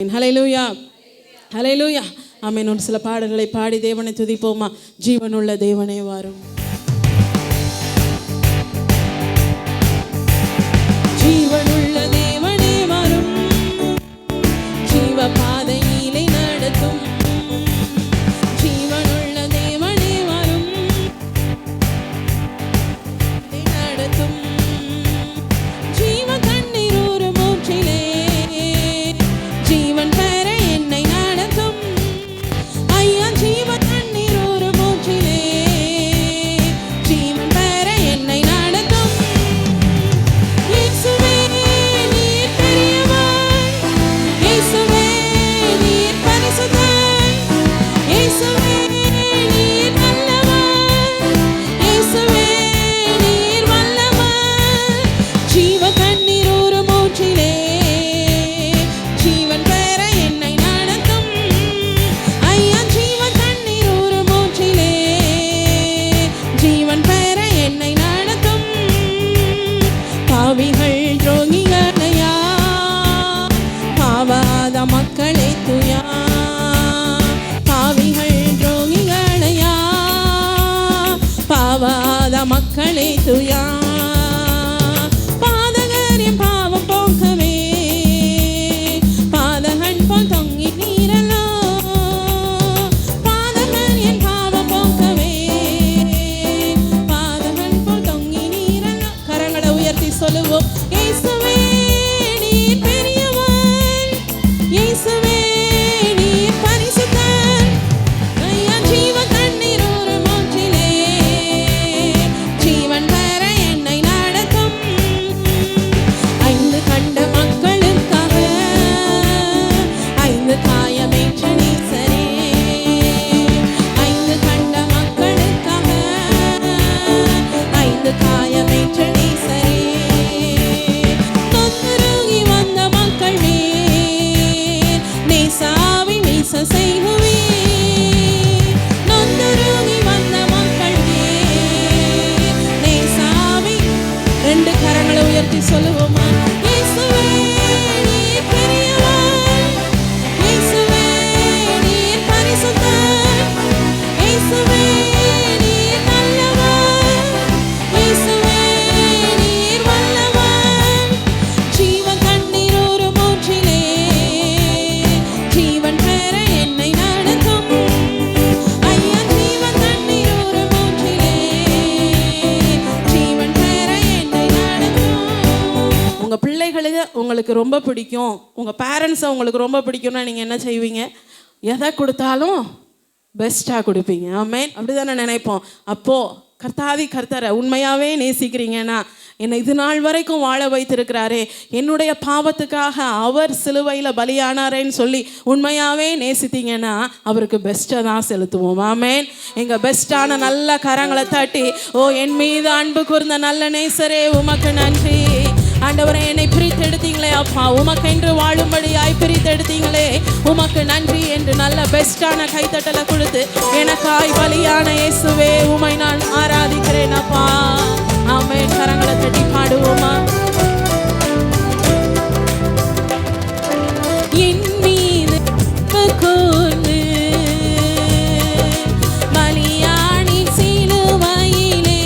ஹல்லேலூயா, ஹல்லேலூயா. ஆமென். ஒரு சில பாடல்களை பாடி தேவனை துதிப்போமா? ஜீவனுள்ள தேவனே வாரும். ஜீவனுள்ள தேவனே வாரும், ஜீவ பாதையிலே நடத்தும். ஜீவனுள்ள தேவனே வாரும், நடத்தும். ஜீவ கண்ணீர் ஒரு மூச்சிலே ஜீவன் பெற என்னை நடத்தும். ஐயா ஜீவ கண்ணீர் ஒரு மூச்சிலே ஜீவன் பெற என்னை நடத்தும். இயேசுவே நீர் பெரியவர், இயேசுவே நீர் பரிசுத்தர், இயேசுவே நீர் நல்லவர், இயேசுவே நீர் வல்லவர். ஜீவ கண்ணீர் ஒரு மூச்சிலே ஜீவன் பெற என்னை நடத்தும். ஐயா ஜீவ கண்ணீர் ஒரு மூச்சிலே ஜீவன் பெற என்னை நடத்தும். பாவிகள் துரோகிகளையா, பாவாத மக்களே துயா. பாவிகள் துரோகிகளையா, பாவாத மக்களே துயா. பாதகர் என் பாவம் போக்கவே பாதகன் போல் தொங்கி நீரலோ. பாதகர் என் பாவம் போக்கவே பாதகன் போல் தொங்கி நீரலோ. கரங்களை உயர்த்தி சொல்லுவோம். இயேசுவே நீர் பெரியவர், இயேசுவே நீர் பரிசுத்தர். ஐயா ஜீவ கண்ணீர் ஒரு மூச்சிலே ஜீவன் பெற என்னை நடத்தும். ஐந்து கண்ட மக்களுக்காக ஐந்து காயமேற்ற நேசரே. ஐந்து கண்ட மக்களுக்காக ஐந்து காயமேற்ற நேசரே. தொந்தருகி வந்த மக்கள் மேல் நேசாவி மீச செய்குவே. நொந்தருகி வந்த மக்கள் மேல் நேசாவி. ரெண்டு கரங்களை உயர்த்தி சொல்லுவோமா? இயேசுவே நீர் பெரியவர், இயேசுவே நீர் பரிசுத்தர், இயேசுவே நீர் நல்லவர், இயேசுவே நீர் வல்லவர். ஜீவ கண்ணீர் ஒரு மூச்சிலே ஜீவன் பெற என்னை நடத்தும். ஐயா ஜீவ கண்ணீர் ஒரு மூச்சிலே ஜீவன் பெற என்னை நடத்தும். உங்க பிள்ளைகளுக்கு உங்களுக்கு ரொம்ப பிடிக்கும், உங்க பேரண்ட்ஸை உங்களுக்கு ரொம்ப பிடிக்கும்னா நீங்க என்ன செய்வீங்க? எதை கொடுத்தாலும் பெஸ்ட்டாக கொடுப்பீங்க. ஆமென். அப்படிதானே நினைப்போம். அப்போ கர்த்தாதி கர்த்தரை உண்மையாவே நேசிக்கிறீங்கன்னா, என்னை இது நாள் வரைக்கும் வாழ வைத்திருக்கிறாரே, என்னுடைய பாவத்துக்காக அவர் சிலுவையில் பலியானாரேன்னு சொல்லி உண்மையாவே நேசித்தீங்கன்னா அவருக்கு பெஸ்ட்டை தான் செலுத்துவோம். ஆமென். எங்கள் பெஸ்ட்டான நல்ல கரங்களை தட்டி, ஓ என் மீது அன்பு கூர்ந்த நல்ல நேசரே உமக்கு நன்றி. ஆண்டவரே என்னை பிரித்தெடுத்தீங்களே அப்பா, உமக்கென்று வாழும்படியாய் பிரித்தெடுத்தீங்களே உமக்கு நன்றி என்று நல்ல பெஸ்ட்டான கைத்தட்டலை கொடுத்து எனக்காய் பலியான இயேசுவே உமை நான் ஆராதிக்கிறேன் அப்பா. ஆமென். கரங்களை தட்டி பாடுவோமா? என் மீது அன்பு கூர்ந்து பலியானி சிலுவையிலே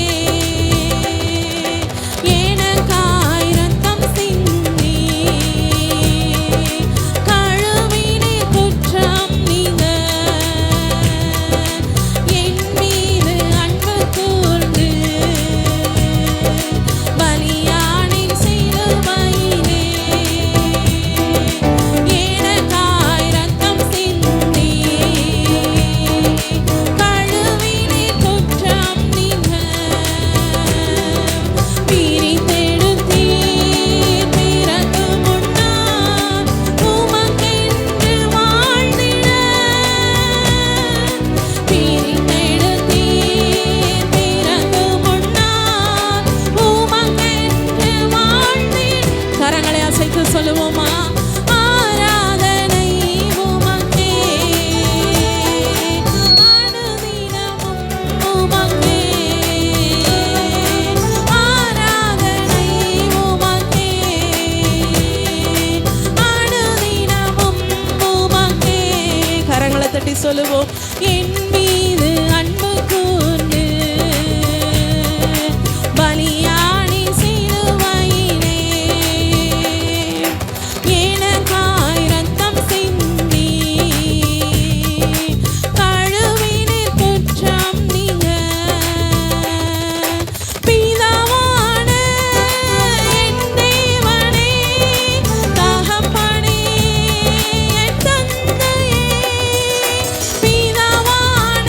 எனக்காய் இரத்தம் சிந்தி கழுவினே குற்றம் நீங்க. என் மீது அன்பு கூர்ந்து பலியானி சொல்லுவோம். என் மீது அன்பு கூர்ந்து பலியானி சிலுவையிலே எனக்காய் ரத்தம் சிந்தி கழுவினீர் குற்றம் நீங்க. பிதாவான என் தேவனே, தகப்பனே என் தந்தையே, பிதாவான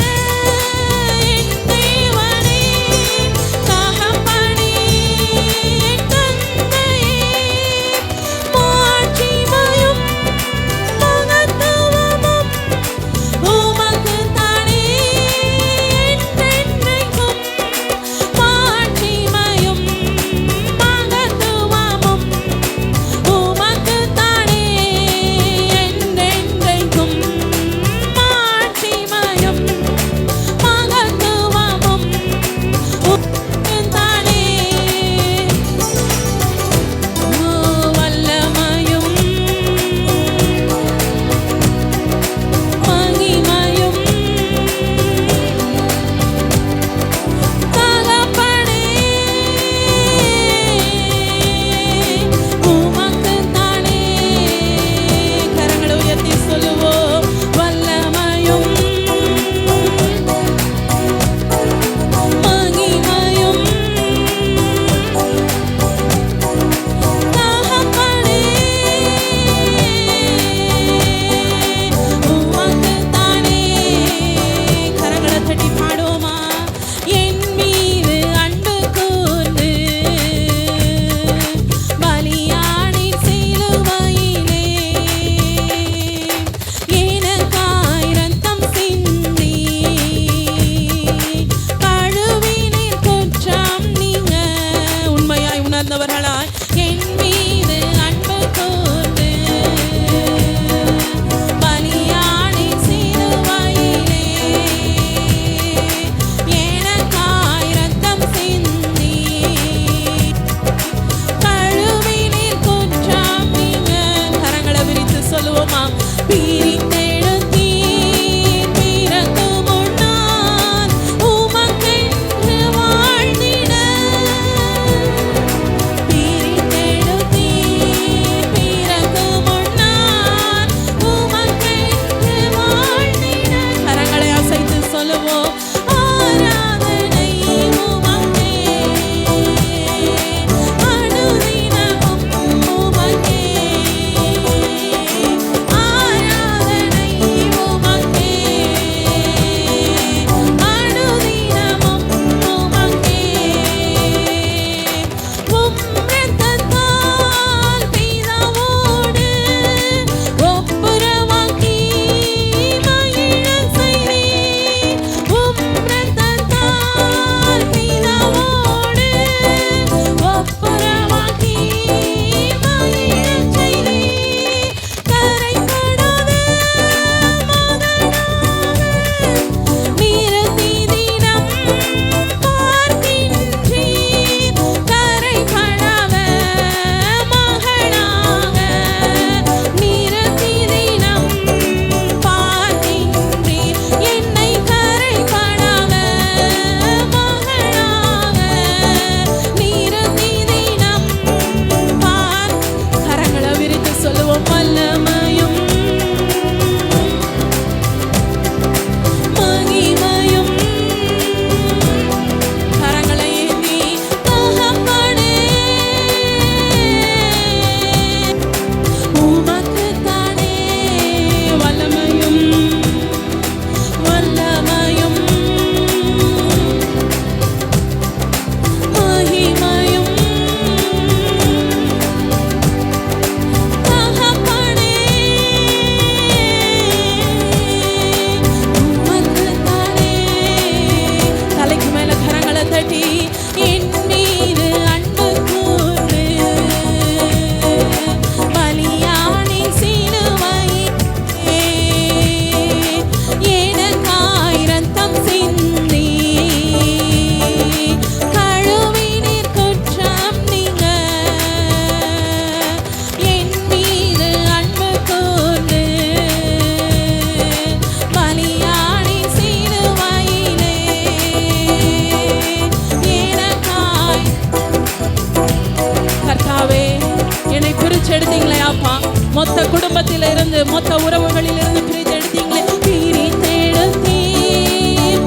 இருந்து மொத்த உறவுகளில் இருந்து பிரித்து எடுத்தீங்களே. பிரித்தெடுத்தீர்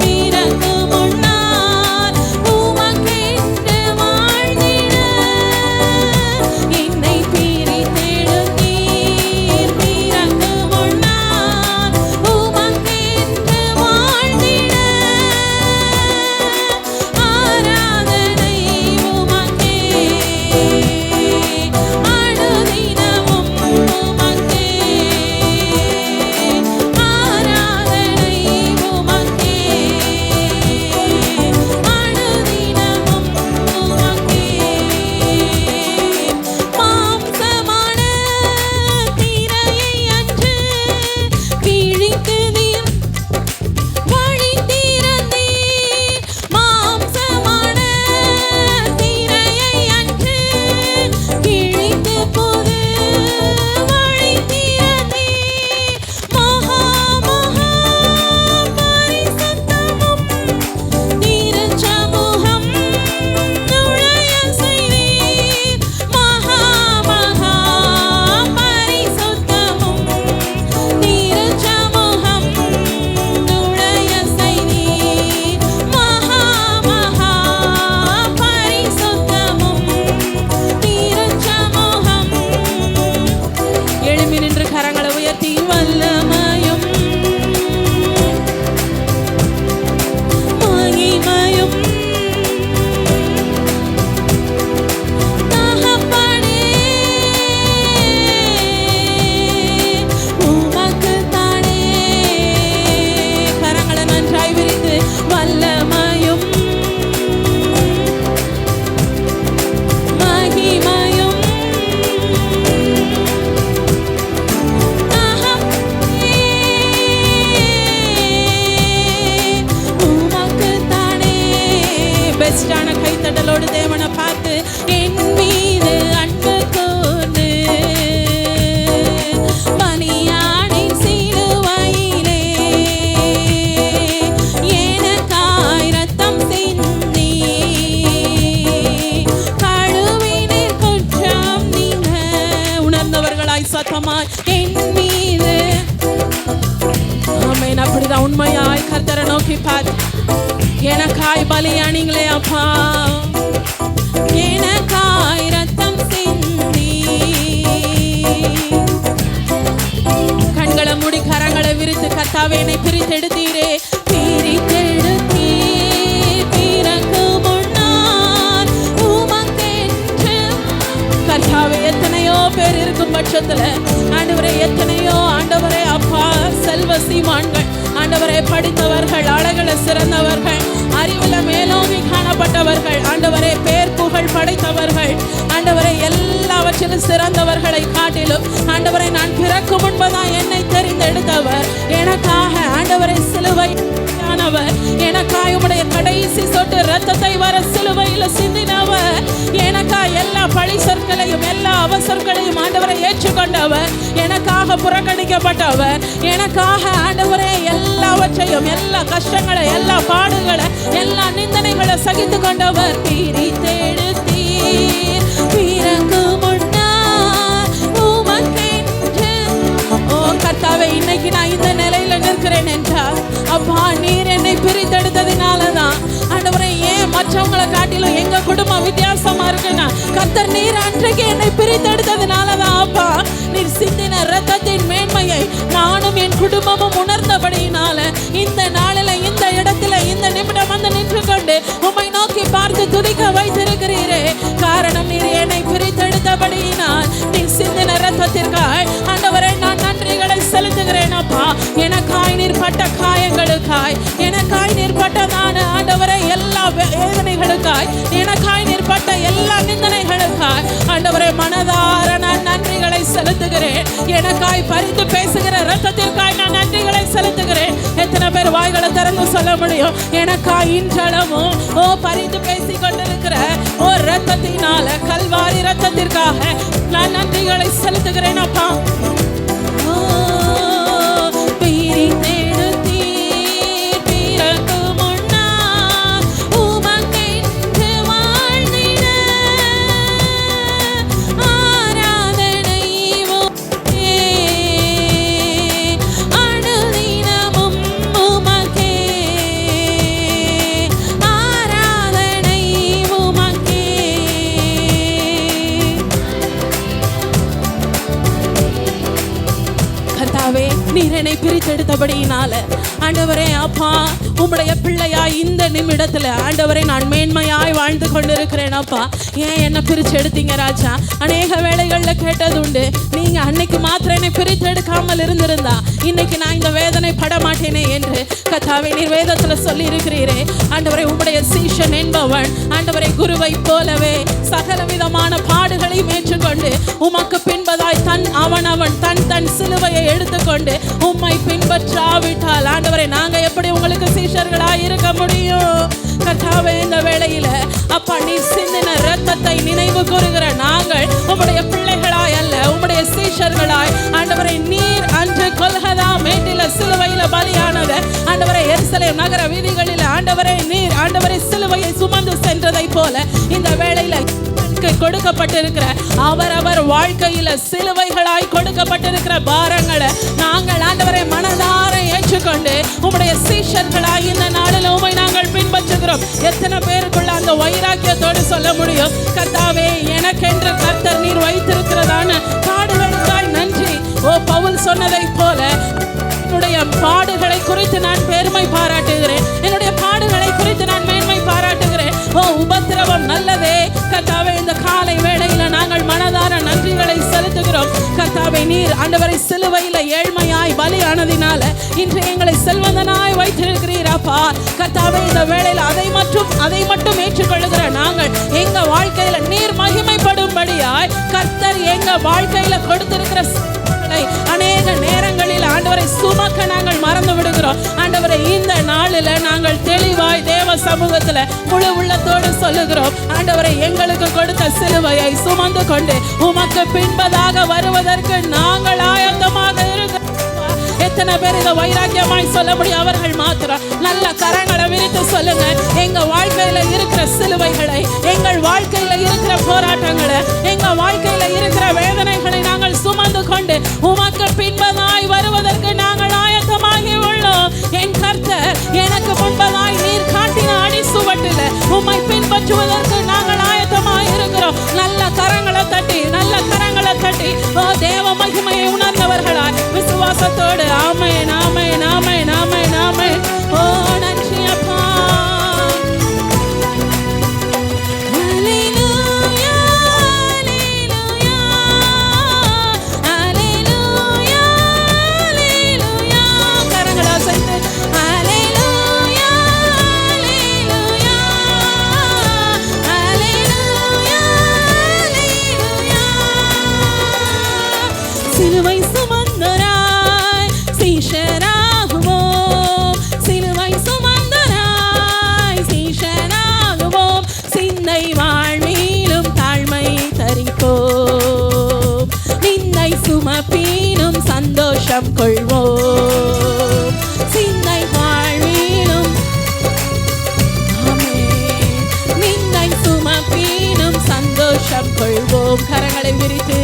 பிறக்கு முன்னால் உமக்கென்று வாழ்ந்திட. என்னை பிரித்தெடுத்தீர் பிறக்கு முன்னால் உமக்கென்று வாழ்ந்திட. ஆராதனை உமக்கே, அனுதினமும் உமக்கே. ஆராதனை உமக்கே, அனுதினமும் உமக்கே. மாம்சமான திரையை அன்று கிழித்து நீர் வழி திறந்தீர். மாம்சமான திரையை அன்று கிழித்து புது வழி திறந்தீர். மகா மகா பரிசுத்தமும் திருச்சமூகம் நுழைய செய்தீர். மகா மகா பரிசுத்தமும் திருச்சமூகம் நுழைய செய்தீர். மகா மகா பரிசுத்தமும் திருச்சமூகம். எழும்பி நின்று கரங்களை உயர்த்தி வல்லமையும் மகிமையும் தகப்பனே உமக்குத்தானே. கரங்களை நன்றாய் விரித்து வல்லமையும் மகிமையும் உமக்குத்தானே. பெஸ்டான கைத்தட்டலோடு தேவனை பார்த்து என் மீது அன்பு கூர்ந்து பலியாடி சிலுவையிலே எனக்காய் ரத்தம் சிந்தி கழுவினீர் குற்றம் நீங்க. உணர்ந்தவர்களாய் சத்தமாய் என் மீது. ஆமென். அப்படிதான் உண்மையாய் கர்த்தரை நோக்கி பார்த்து எனக்காய் பலியானீங்களே அப்பா, எனக்காய் ரத்தம் சிந்தி. கண்களை மூடி கரங்களை விரித்து கர்த்தாவே என்னை பிரித்தெடுத்தீரே. பிரித்தெடுத்தீர் பிறக்கு முன்னால் உமக்கென்று. கர்த்தாவே எத்தனையோ பேர் இருக்கும் பட்சத்துல ஆண்டவரே, எத்தனையோ ஆண்டவரே அப்பா செல்வ சீமான்கள் ஆண்டவரை படித்தவர்கள், அழகுல சிறந்தவர்கள், அறிவுல மேலோங்கி காணப்பட்டவர்கள் ஆண்டவரே, பேர் புகழ் படைத்தவர்கள் ஆண்டவரை, எல்லாவற்றிலும் சிறந்தவர்களை காட்டிலும் ஆண்டவரை நான் பிறக்கும் முன்பதான் என்னை தெரிந்தெடுத்தவர். எனக்காக ஆண்டவரை சிலுவை எனக்காய் உம்முடைய கடைசி சொட்டு ரத்தத்தை வர சிலுவையில் சிந்தினவர். எனக்காய் எல்லா பழி சொற்களையும் எல்லா அவசரங்களையும் ஆண்டவரை ஏற்றுக்கொண்டவர். எனக்காக புறக்கணிக்கப்பட்டவர். எனக்காக ஆண்டவரே எல்லாவற்றையும், எல்லா கஷ்டங்களை, எல்லா பாடுகளை, எல்லா நிந்தனைகளை சகித்து கொண்டவர். பிரித்தெடுத்தீர் பிறக்கு முன்னால் உமக்கென்று. ஓ கர்த்தாவே, இன்னைக்கு நான் இந்த நிலையில நிற்கிறேன் என்றால் அப்பா நீர் என்னை பிரித்தெடுத்ததினாலதான் ஆண்டவரே. ஏன் மற்றவங்களை காட்டிலும் எங்க குடும்பம் வித்தியாசமா இருக்குன்னா கர்த்தர் நீர் அன்றைக்கு என்னை பிரித்தெடுத்ததினாலதான் அப்பா. நீர் சிந்தின ரத்தத்தின் மேன்மையை நானும் என் குடும்பமும் உணர்ந்தபடியினால இந்த நாளில, இந்த இடத்துல, இந்த நிமிடம் வந்து நின்று கொண்டு உம்மை நோக்கி பார்த்து துதிக்க வைத்திருக்கிறீரே. காரணம் நீர் என்னை பிரித்தெடுத்தபடியினால், நீர் சிந்தின ரத்தத்திற்காய் ஆண்டவரே நான் நன்றிகளை செலுத்துகிறேன் அப்பா. எனக்காய் நீர் பட்ட காயங்களுக்காய், எனக்காய் நீர் பட்டதான ஆண்டவரை எல்லா வேதனைகளுக்காய், எனக்காய் நீர் பட்ட எல்லா நிந்தனைகளுக்காய் ஆண்டவரை மனதார நான் நன்றிகளை செலுத்துகிறேன். எனக்காய் பரிந்து பேசுகிற ரத்தத்திற்காய் நான் நன்றிகளை செலுத்துகிறேன். எத்தனை பேர் வாய்களை திறந்து சொல்ல முடியும்? எனக்காய் இன்றளவும் பரிந்து பேசிக் கொண்டிருக்கிற ரத்தத்தினால, கல்வாரி ரத்தத்திற்காக நான் நன்றிகளை செலுத்துகிறேன் அப்பா. கர்த்தாவே நீர் என்னை பிரித்தெடுத்தபடியினால ஆண்டவரே அப்பா உம்முடைய பிள்ளையாய் இந்த நிமிடத்துல ஆண்டவரே நான் மேன்மையாய் வாழ்ந்து கொண்டிருக்கிறேன் அப்பா. ஏன் என்ன பிரிச்சு எடுத்தீங்க ராஜா? அநேக வேளைகள்ல கேட்டது உண்டு, நீங்க அன்னைக்கு மாத்திரம் என்னை பிரித்து எடுக்காமல் இருந்திருந்தா இன்னைக்கு நான் இந்த வேதனை பட மாட்டேனே என்று. கர்த்தாவே நீர் வேதத்துல சொல்லி இருக்கிறீரே ஆண்டவரே உம்முடைய சீஷன் என்பவன் ஆண்டவரை குருவை போலவே சகல விதமான பாடுகளையும் ஏற்றுக்கொண்டு உமக்கு பின்பதாய் அவன் தன் சிலுவையை எடுத்துக்கொண்டு உம்மை பின்பற்றாவிட்டால் ஆண்டவரை நாங்க எப்படி உங்களுக்கு சீஷர்களாய் இருக்க முடியும்? கர்த்தாவே இந்த வேளையில அப்பா நீர் சிந்தின இரத்தத்தை நினைவு கூறுகிற நாங்கள் உம்முடைய பிள்ளைகளாய் அல்ல உம்முடைய சீஷர்களாய் ஆண்டவரை நீர் அன்று கொல்கதா மேட்டில சிலுவையில பலியானது ஆண்டவரை எருசலேம் நகர வீதிகளில் ஆண்டவரை நீர் ஆண்டவரை சிலுவையை சுமந்து சென்றதை போல இந்த வேளையில கொடுக்கப்பட்டிருக்கிற அவரவர் வாழ்க்கையில சிலுவைகளாய் கொடுக்கப்பட்டிருக்கிற பாரங்களை நாங்கள் ஆண்டவரை மனதார ஏற்றுக்கொண்டு உம்முடைய சீஷர்களாய் இந்த நாளில் உம்மை நாங்கள் பின்பற்றுகிறோம். எத்தனை பேருக்குள்ள அந்த வைராக்கியத்தோடு சொல்ல முடியும்? கர்த்தாவே எனக்கென்று கர்த்தர் நீர் வைத்திருக்கிறதான பாடுகளுக்காய் நன்றி. ஓ பவுல் சொன்னதை போல என்னுடைய பாடுகளை குறித்து நான் பெருமை பாராட்டுகிறேன், என்னுடைய பாடுகளை குறித்து நான் மேன்மை பாராட்டுகிறேன். ஓ உபத்திரவம் நல்லதே கர்த்தாவே. இந்த காலை வேளையில நாங்கள் மனதார நன்றிகளை செலுத்துகிறோம். கர்த்தாவே நீர் ஆண்டவரை சிலுவையில ஏழ்மையாய் பலியானதினால இன்று எங்களை செல்வந்தனாய் வைத்திருக்கிறீர் அப்பா. கர்த்தாவே இந்த வேளையில அதை மட்டும் ஏற்றுக்கொள்ளுகிற நாங்கள் எங்க வாழ்க்கையில நீர் மகிமைப்படும்படியாய் கர்த்தர் எங்க வாழ்க்கையில கொடுத்திருக்கிற அநேக நேரங்களில் ஆண்டவரை சுமக்க நாங்கள் மறந்து விடுகிறோம். ஆண்டவரை இந்த நாளில் நாங்கள் தெளிவாய் தேவ சமூகத்துல முழு உள்ளத்தோடு சொல்லுகிறோம், ஆண்டவரை எங்களுக்கு கொடுத்த சிலுவையை சுமந்து கொண்டு உமக்கு பின்பதாக வருவதற்கு நாங்கள் ஆயத்தமாக இருக்கிறோம். எத்தனை பேர் இதை வைராக்கியமாய் சொல்ல முடியும்? அவர்கள் மாத்திரம் நல்ல கரங்களை விரித்து சொல்லுங்க. எங்க வாழ்க்கையில இருக்கிற சிலுவைகளை, எங்கள் வாழ்க்கையில இருக்கிற போராட்டங்களை, எங்க வாழ்க்கையில இருக்கிற வேதனைகளை நாங்கள் சுமந்து கொண்டு உமக்கு பின்பதாய் வருவதற்கு நாங்கள் ஆயத்தமாகி உள்ளோம். என் கர்த்தர் எனக்கு முன்பதாய் நீர் காட்டின அடி சுவட்டில் உம்மை பின்பற்றுவதற்கு நாங்கள் ஆயத்தமாய் இருக்கிறோம். நல்ல கரங்களை தட்டி ஓ தேவ மகிமையை உணர்ந்தவர்களாய் விசுவாசத்தோடு ஆமென் ஆமென் ஆமென் ஆமென் ஆமென். ஓ நன்றி அப்பா. சிலுவை சுமந்தராய் சீஷராகுவோம், சிலுவை சுமந்தராய் சீஷராகுவோம், சிந்தை வாழ்விலும் தாழ்மை தரிப்போம், நிந்தை சுமப்பினும் சந்தோஷம் கொள்வோம், சிந்தை வாழ்விலும் நிந்தை சுமப்பினும் சந்தோஷம் கொள்வோம். கரங்களை விரித்து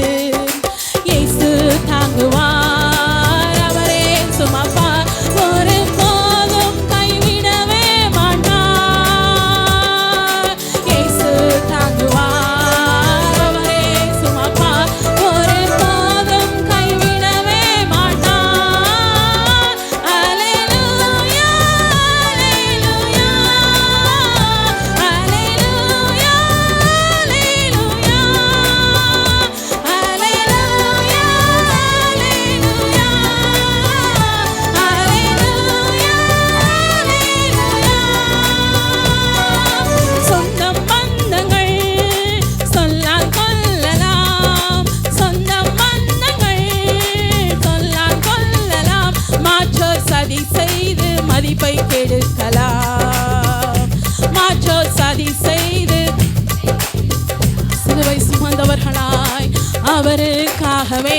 இயேசு தாங்குவார், அவரே சுமப்பார், ஒரு போதும் கைவிடவே மாட்டார். இயேசு தாங்குவார், அவரே சுமப்பார், ஒரு போதும் கைவிடவே மாட்டார். அல்லேலூயா அல்லேலூயா அல்லேலூயா செய்து மதிப்பை கெடுக்கலாம், மாற்றோர் சதி செய்து சிலுவை சுமந்தவர்களாய் அவருக்காகவே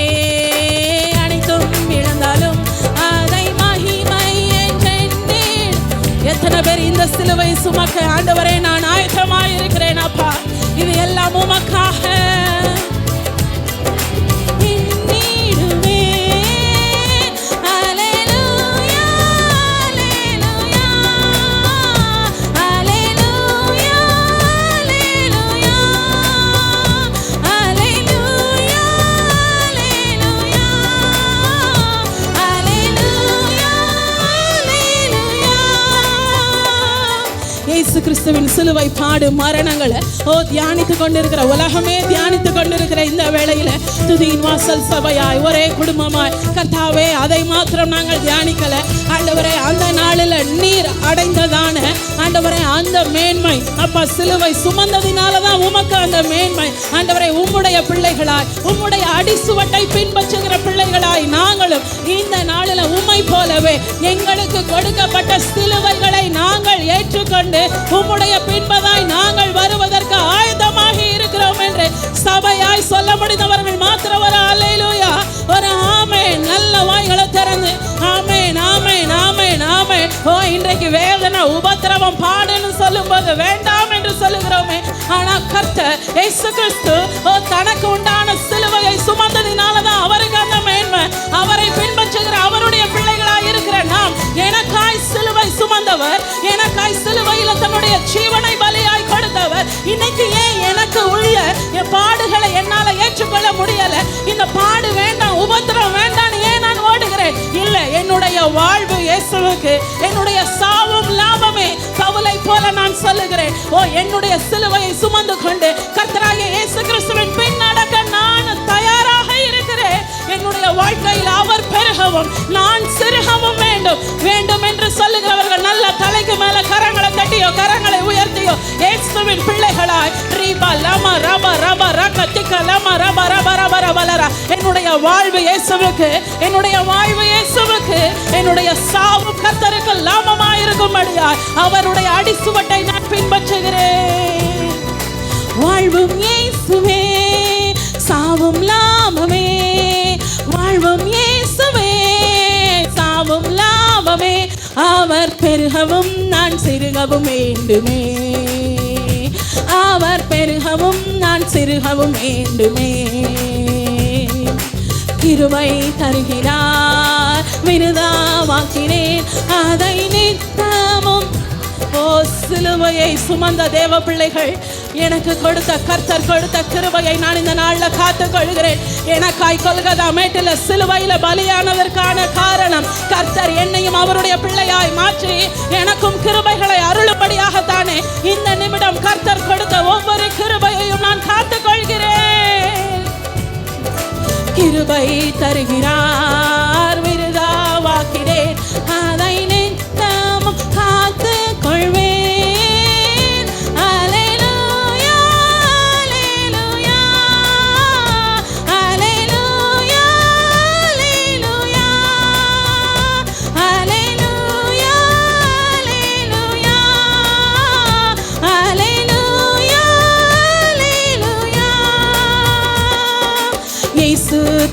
அனைத்தும் இழந்தாலும் அதை மகிமை என்றெண்ணி. எத்தனை பேர் இந்த சிலுவை சுமக்க ஆண்டவரே நான் ஆயத்தமாய் இருக்கிறேன் அப்பா, இது எல்லாம் உமக்காக கிறிஸ்துவின் சிலுவை பாடு மரணங்களை தியானித்து கொண்டிருக்கிற உலகமே தியானித்து கொண்டிருக்கிற இந்த வேளையில துதியின் வாசல் சபையாய் ஒரே குடும்பமாய் கர்த்தாவே அதை மாத்திரம் நாங்கள் தியானிக்கல ஆண்டவரே, அந்த நாளில் நீர் அடைந்ததான ஆண்டவரே அந்த மேன்மை அப்பா சிலுவை சுமந்ததினாலதான் உமக்கு அந்த மேன்மை ஆண்டவரே. உம்முடைய பிள்ளைகளாய் உம்முடைய அடிசுவட்டை பின்பற்றுகிற பிள்ளைகளாய் நாங்களும் இந்த நாளில் உம்மை போலவே எங்களுக்கு கொடுக்கப்பட்ட சிலுவைகளை நாங்கள் ஏற்றுக்கொண்டு உம்முடைய பின்பதாய் நாங்கள் வருவதற்கு ஆயுதமாக இருக்கிறோம் என்று சபையாய் சொல்ல முடிந்தவர்கள் மாத்திரம் ஒரு அல்லேலூயா, ஒரு ஆமென். நல்ல வாய்களை திறந்து ஆமென் ஆமென் ஆமென் ஆமென். இன்றைக்கு வேதனை உபத்திரவம் பாடுன்னு சொல்லும் போது வேண்டாம் என்று சொல்லுகிறோமே, ஆனா கர்த்தர் இயேசு கிறிஸ்து தனக்கு உண்டான சிலுவையை சுமந்ததினாலதான் அவருக்கு அந்த மேன்மை. அவரை பின்பற்றுகிற அவருடைய பிள்ளைகளாய் இருக்கிற நாம், எனக்காய் சிலுவை சுமந்தவர், எனக்காய் சிலுவையில தன்னுடைய ஜீவனை பலியாய் கொடுத்தவர், இன்னைக்கு ஏன் எனக்கு உள்ள பாடுகளை என்னால ஏற்றுக்கொள்ள முடியல? இந்த பாடு வேண்டாம், உபத்திரம் வேண்டாம், ஏன் நான் ஓடுகிறேன்? இல்ல, என்னுடைய வாழ்வு இயேசுவுக்கு, என்னுடைய சாவும் லாபமே. பவுலை போல நான் சொல்லுகிறேன், என்னுடைய சிலுவையை சுமந்து கொண்டு கர்த்தராகிய இயேசு கிறிஸ்துவின் பின் நடக்க நான் தயாராக இருக்கிறேன். என்னுடைய வாழ்க்கையில் அவர் பெருகவும் நான் சிறுகவும் வேண்டும் வேண்டும் என்று சொல்லுகிறவர்கள் நல்ல தலைக்கு மேல கரங்களை தட்டியோ கரங்களை உயர்த்தியோ இயேசுவின் பிள்ளைகளாய் ரீபா லமா ரபா ரபா ரகதிக லமா ரபா ரபா ரபா ரபலரா. என்னுடைய வாழ்வு இயேசுவுக்கு, என்னுடைய வாழ்வு இயேசுவுக்கு, என்னுடைய சாவு கர்த்தருக்கு லாபமாய் இருக்கும்படியாய் அவருடைய அடிசுவட்டை நான் பின்பற்றுகிறேன். வாழ்வும் இயேசுவே, சாவும் லாபமே. வாழ்வும் இயேசுவே, சாவும் லாபமே. அவர் பெருகவும் நான் சிறுகவும் வேண்டுமே. அவர் பெருகவும் நான் சிறுகவும் வேண்டுமே. கிருபை தருகிறார், விருதாவாக்கினேன் அதை நித்தமும். சிலுவையை சுமந்த தேவ பிள்ளைகள், எனக்கு கொடுத்த கர்த்தர் கொடுத்த கிருபையை நான் இந்த நாள்ல காத்துக் கொள்கிறேன். எனக்காய் கொல்கதா மேட்டில சிலுவையில பலியானதற்கான காரணம் கர்த்தர் என்னையும் அவருடைய பிள்ளையாய் மாற்றி எனக்கும் கிருபைகளை அருளும்படியாகத்தானே இந்த நிமிடம் கர்த்தர் கொடுத்த ஒவ்வொரு கிருபையையும் நான் காத்துக் கொள்கிறேன். கிருபை தருகிறார், விருதாவாக்கிறேன் அதை நித்தமும் காத்துக் கொள்வேன்.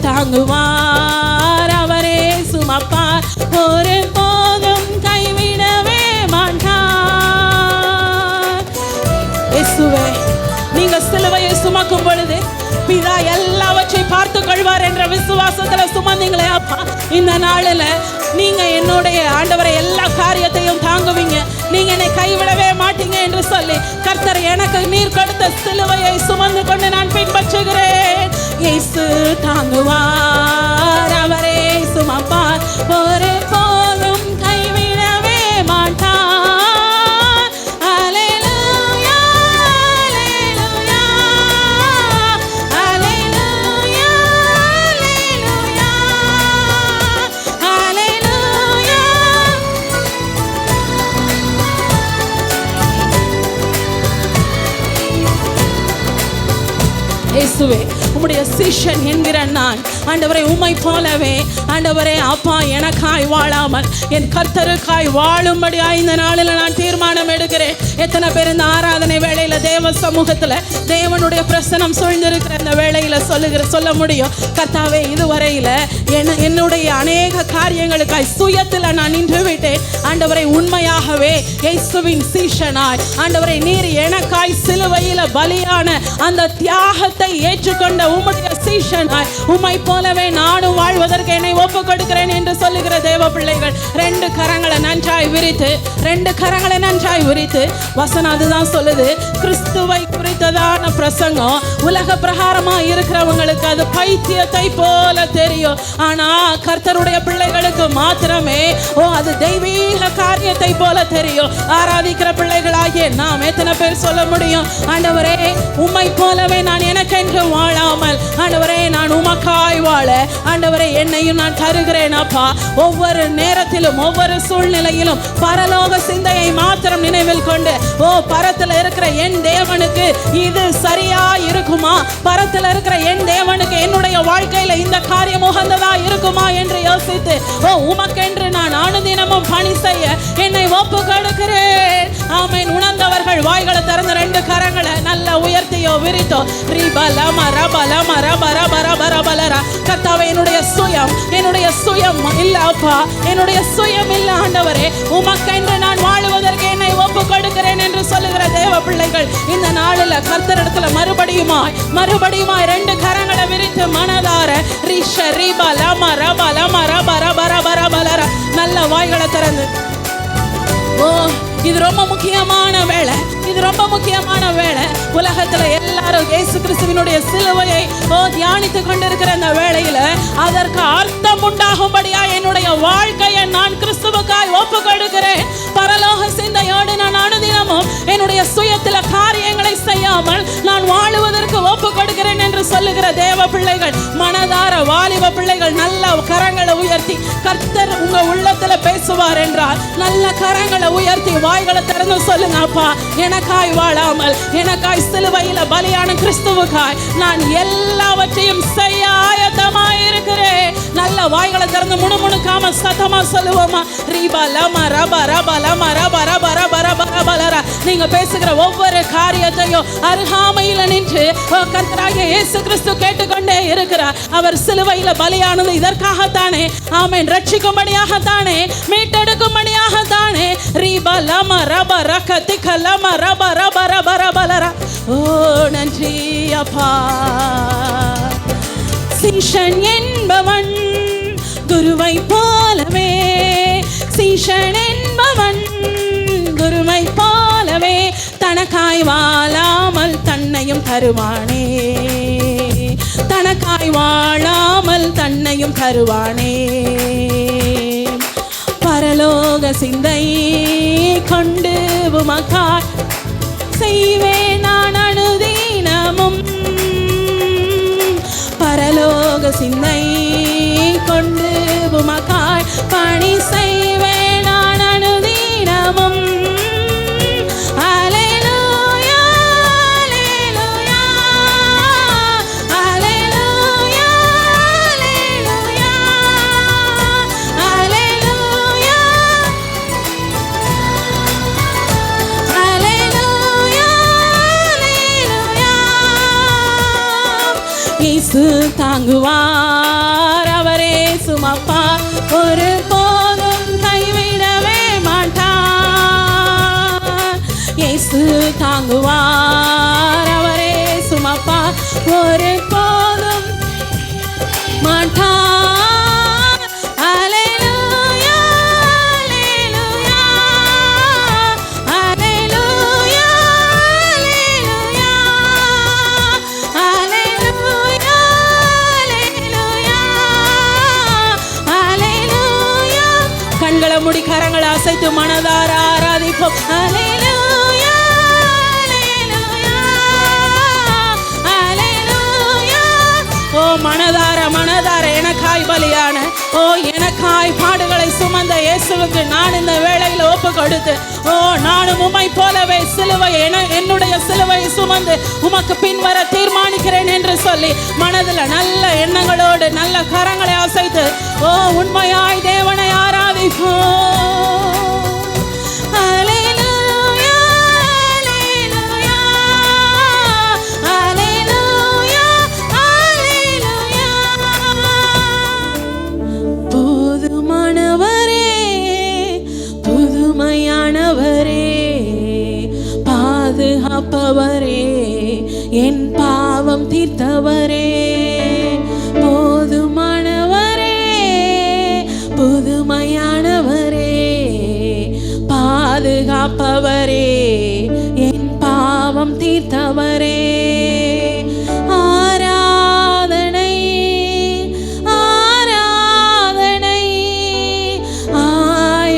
தாங்குவார், அவரே சுமப்பார், ஒரு போதும் கைவிடவே மாட்டார். இயேசுவே, நீங்க சிலுவையை சுமக்கும் பொழுது பிதா எல்லாவற்றை பார்த்து கொள்வார் என்ற விசுவாசத்துல சுமந்தீங்களே அப்பா, இந்த நாளில் நீங்க என்னுடைய ஆண்டவரை எல்லா காரியத்தையும் தாங்குவீங்க, நீங்க என்னை கைவிடவே மாட்டீங்க என்று சொல்லி கர்த்தர் எனக்கு நீர் கொடுத்த சிலுவையை சுமந்து கொண்டு நான் பின்பற்றுகிறேன். இயேசு தாங்குவார், அவரே சுமப்பார், ஒரு போதும் கைவிடவே மாட்டார். அல்லேலூயா, அல்லேலூயா, அல்லேலூயா, அல்லேலூயா, அல்லேலூயா. இயேசுவே, உம்முடைய சீஷன் என்கிற நான் ஆண்டவரை உம்மை போலவே ஆண்டவரே அப்பா எனக்காய் வாழாமல் என் கர்த்தருக்காய் வாழும்படியாய் இந்த நாளில் நான் தீர்மானம் எடுக்கிறேன். எத்தனை பேர் இந்த ஆராதனை வேளையில தேவ சமூகத்துல தேவனுடைய பிரசனம் சூழ்ந்திருக்கிற இந்த வேளையில சொல்ல முடியும், கர்த்தாவே இதுவரையில என்னுடைய அநேக காரியங்களுக்காய் சுயத்தில் நான் நின்று விட்டேன். ஆண்டவரை உண்மையாகவே இயேசுவின் சீஷனாய் ஆண்டவரை நீர் எனக்காய் சிலுவையில பலியான அந்த தியாகத்தை ஏற்றுக்கொண்ட உம்முடைய சீஷனாய் உம்மை போலவே நானும் வாழ்வதற்கு என்னை ஒப்பு கொடுக்கிறேன் என்று சொல்லுகிற தேவ பிள்ளைகள் ரெண்டு கரங்களை நன்றாய் விரித்து வசனம் அதுதான் சொல்லுது. கிறிஸ்துவை குறித்ததான பிரசங்கம் உலக பிரகாரமா இருக்கிறவங்களுக்கு அது பைத்தியத்தை போல தெரியும். ஆனா கர்த்தருடைய பிள்ளைகளுக்கு மாத்திரமே அது தெய்வீக காரியத்தை போல தெரியும். ஆராதிக்கிற பிள்ளைகளாகிய நாம் எத்தனை பேர் சொல்ல முடியும், ஆண்டவரே உம்மை போலவே நான் எனக்கென்று வாழாமல் ஆண்டவரே நான் உமக்காய் வாழ ஆண்டவரே என்னையும் நான் தருகிறேன் அப்பா. ஒவ்வொரு நேரத்திலும் ஒவ்வொரு சூழ்நிலையிலும் பரலோக சிந்தையை மாத்திரம் நினைவில் கொண்டு பரத்தில் இருக்கிற என் தேவனுக்கு இது சரியா இருக்குமா, பரத்தில் இருக்கிற என் தேவனுக்கு என்னுடைய வாழ்க்கையில இந்த காரியம் உகந்ததா இருக்குமா என்று யோசித்து உமக்கென்று நான் அனுதினமும் பணி செய்ய என்னை ஒப்பு கொடுக்கிறேன். ஆமென். உணர்ந்தவர்கள் வாய்களை திறந்த ரெண்டு கரங்களை நல்ல உயர்த்தியோ விரித்தோ கர்த்தாவே என்னுடைய சுயம் இல்ல அப்பா, என்னுடைய சுயம் இல்ல ஆண்டவரே, உமக்கென்று நான் வாழுவதற்கு என்னை ஒப்பு கொடுக்கிறேன் என்று சொல்லுகிற தேவ பிள்ளைகள் இந்த நாளில் கர்த்தரிடத்துல மறுபடியுமாய் ரெண்டு கரங்களை விரித்து மனதார நல்ல வாய்களை திறந்து இது ரொம்ப முக்கியமான வேலை. உலகத்துல எல்லாரும் இயேசு கிறிஸ்துவினுடைய சிலுவையை தியானித்து கொண்டிருக்கிற இந்த வேளையில அதற்கு அர்த்தம் உண்டாகும்படியா என்னுடைய வாழ்க்கையை நான் கிறிஸ்துவுக்காய் ஒப்பு கொடுக்கிறேன். பரலோக சிந்தையோடு நான் அனுதினமும் என்னுடைய சுயத்தில காரியங்களை செய்யாமல் நான் வாழுவதற்கு ஒப்பு கொடுக்கிறேன் என்று சொல்லுகிற தேவ பிள்ளைகள், மனதார வாலிப பிள்ளைகள் நல்ல கரங்களை உயர்த்தி கர்த்தர் உங்க உள்ளத்துல பேசுவார் என்றால் நல்ல கரங்களை உயர்த்தி வாய்களை திறந்து சொல்லுங்க அப்பா, எனக்காய் வாழாமல் எனக்காய் சிலுவையில பலியான கிறிஸ்துவுக்காய் நான் எல்லாவற்றையும் செய்ய ஆயத்தமாய் இருக்கிறேன். நல்ல வாய்களை திறந்து முணுமுணுக்காம சத்தமா சொல்லுவோமா? நீங்க பேசுகிற ஒவ்வொரு காரியத்தையும் அருகாமையில நின்று கர்த்தராகிய இயேசு கிறிஸ்து கேட்டுக்கொண்டே இருக்கிறார். அவர் சிலுவையில பலியானது இதற்காகத்தானே, ஆமென், ரட்சிக்கும்படியாகத்தானே, மீட்டெடுக்கும்படியாகத்தானே. ஓ நன்றி அப்பா. சீஷன் என்பவன் குருவை போலவே, சீஷன் என்பவன் குருவை போலவே தனக்காய் வாழாமல் தன்னையும் தருவானே, தனக்காய் வாழாமல் தன்னையும் தருவானே. பரலோக சிந்தை கொண்டு உமக்காய் செய்வேன் நான் அனுதினமும், பரலோக சிந்தை கொண்டு உமக்காய் பணி செய்வேன் நான் அனுதினமும். தாங்குவார் அவரே சுமப்பார், ஒரு போதும் கைவிடவே மாட்டார். இயேசு தாங்குவார் அவரே சுமப்பார், ஒரு போதும் மாட்டார். முடி கரங்களை அசைத்து மனதார ஆராதிப்போம். அல்லேலூயா அல்லேலூயா அல்லேலூயா. ஓ மனதார எனக்காய் பலியான எனக்காய் பாடுகளை சுமந்த இயேசுவுக்கு நான் இந்த வேளையில் ஒப்பு கொடுத்து நானும் உம்மை போலவே சிலுவை என்னுடைய சிலுவையை சுமந்து உமக்கு பின்வர தீர்மானிக்கிறேன் என்று சொல்லி மனதில் நல்ல எண்ணங்களோடு நல்ல கரங்களை அசைத்து உண்மையாய் தேவனை ஆராதிப்போம். பாதுகாப்பவரே என் பாவம் தீர்த்தவரே, போதுமானவரே, புதுமையானவரே, பாதுகாப்பவரே, என் பாவம் தீர்த்தவரே. ஆராதனை ஆராதனை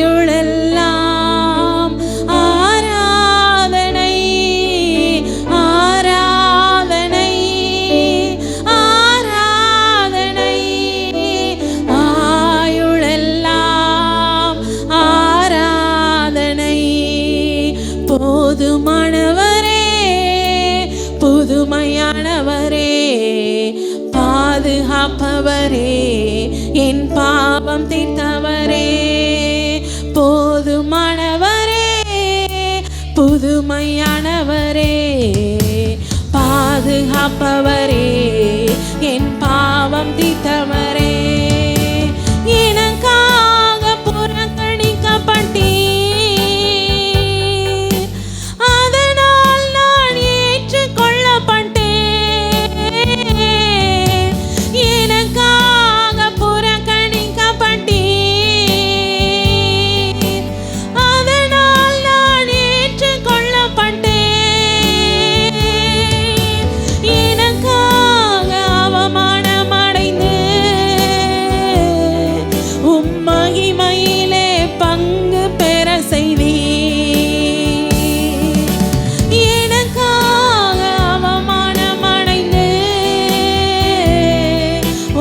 ஆயுளெல்லாம் ஆராதனை ஆராதனை ஆராதனை ஆயுளெல்லாம் ஆராதனை. போதுமானவரே, புதுமையானவரே, பாதுகாப்பவரே, என் பாவம் தீர்த்தவரே. போதுமானவரே, புதுமையானவரே, பாதுகாப்பவரே, என் பாவம் தீர்த்தவரே. எனக்காக புறக்கணிக்கப்பட்டீர், அதனால் நான் ஏற்றுக்கொள்ளப்பட்டேன். எனக்காக புறக்கணிக்கப்பட்டீர், அதனால் நான் ஏற்றுக்கொள்ளப்பட்டேன். எனக்காக அவமானமடைந்து உம் மகிமையிலே பங்கு பெற செய்தீர். எனக்காக அவமானமடைந்து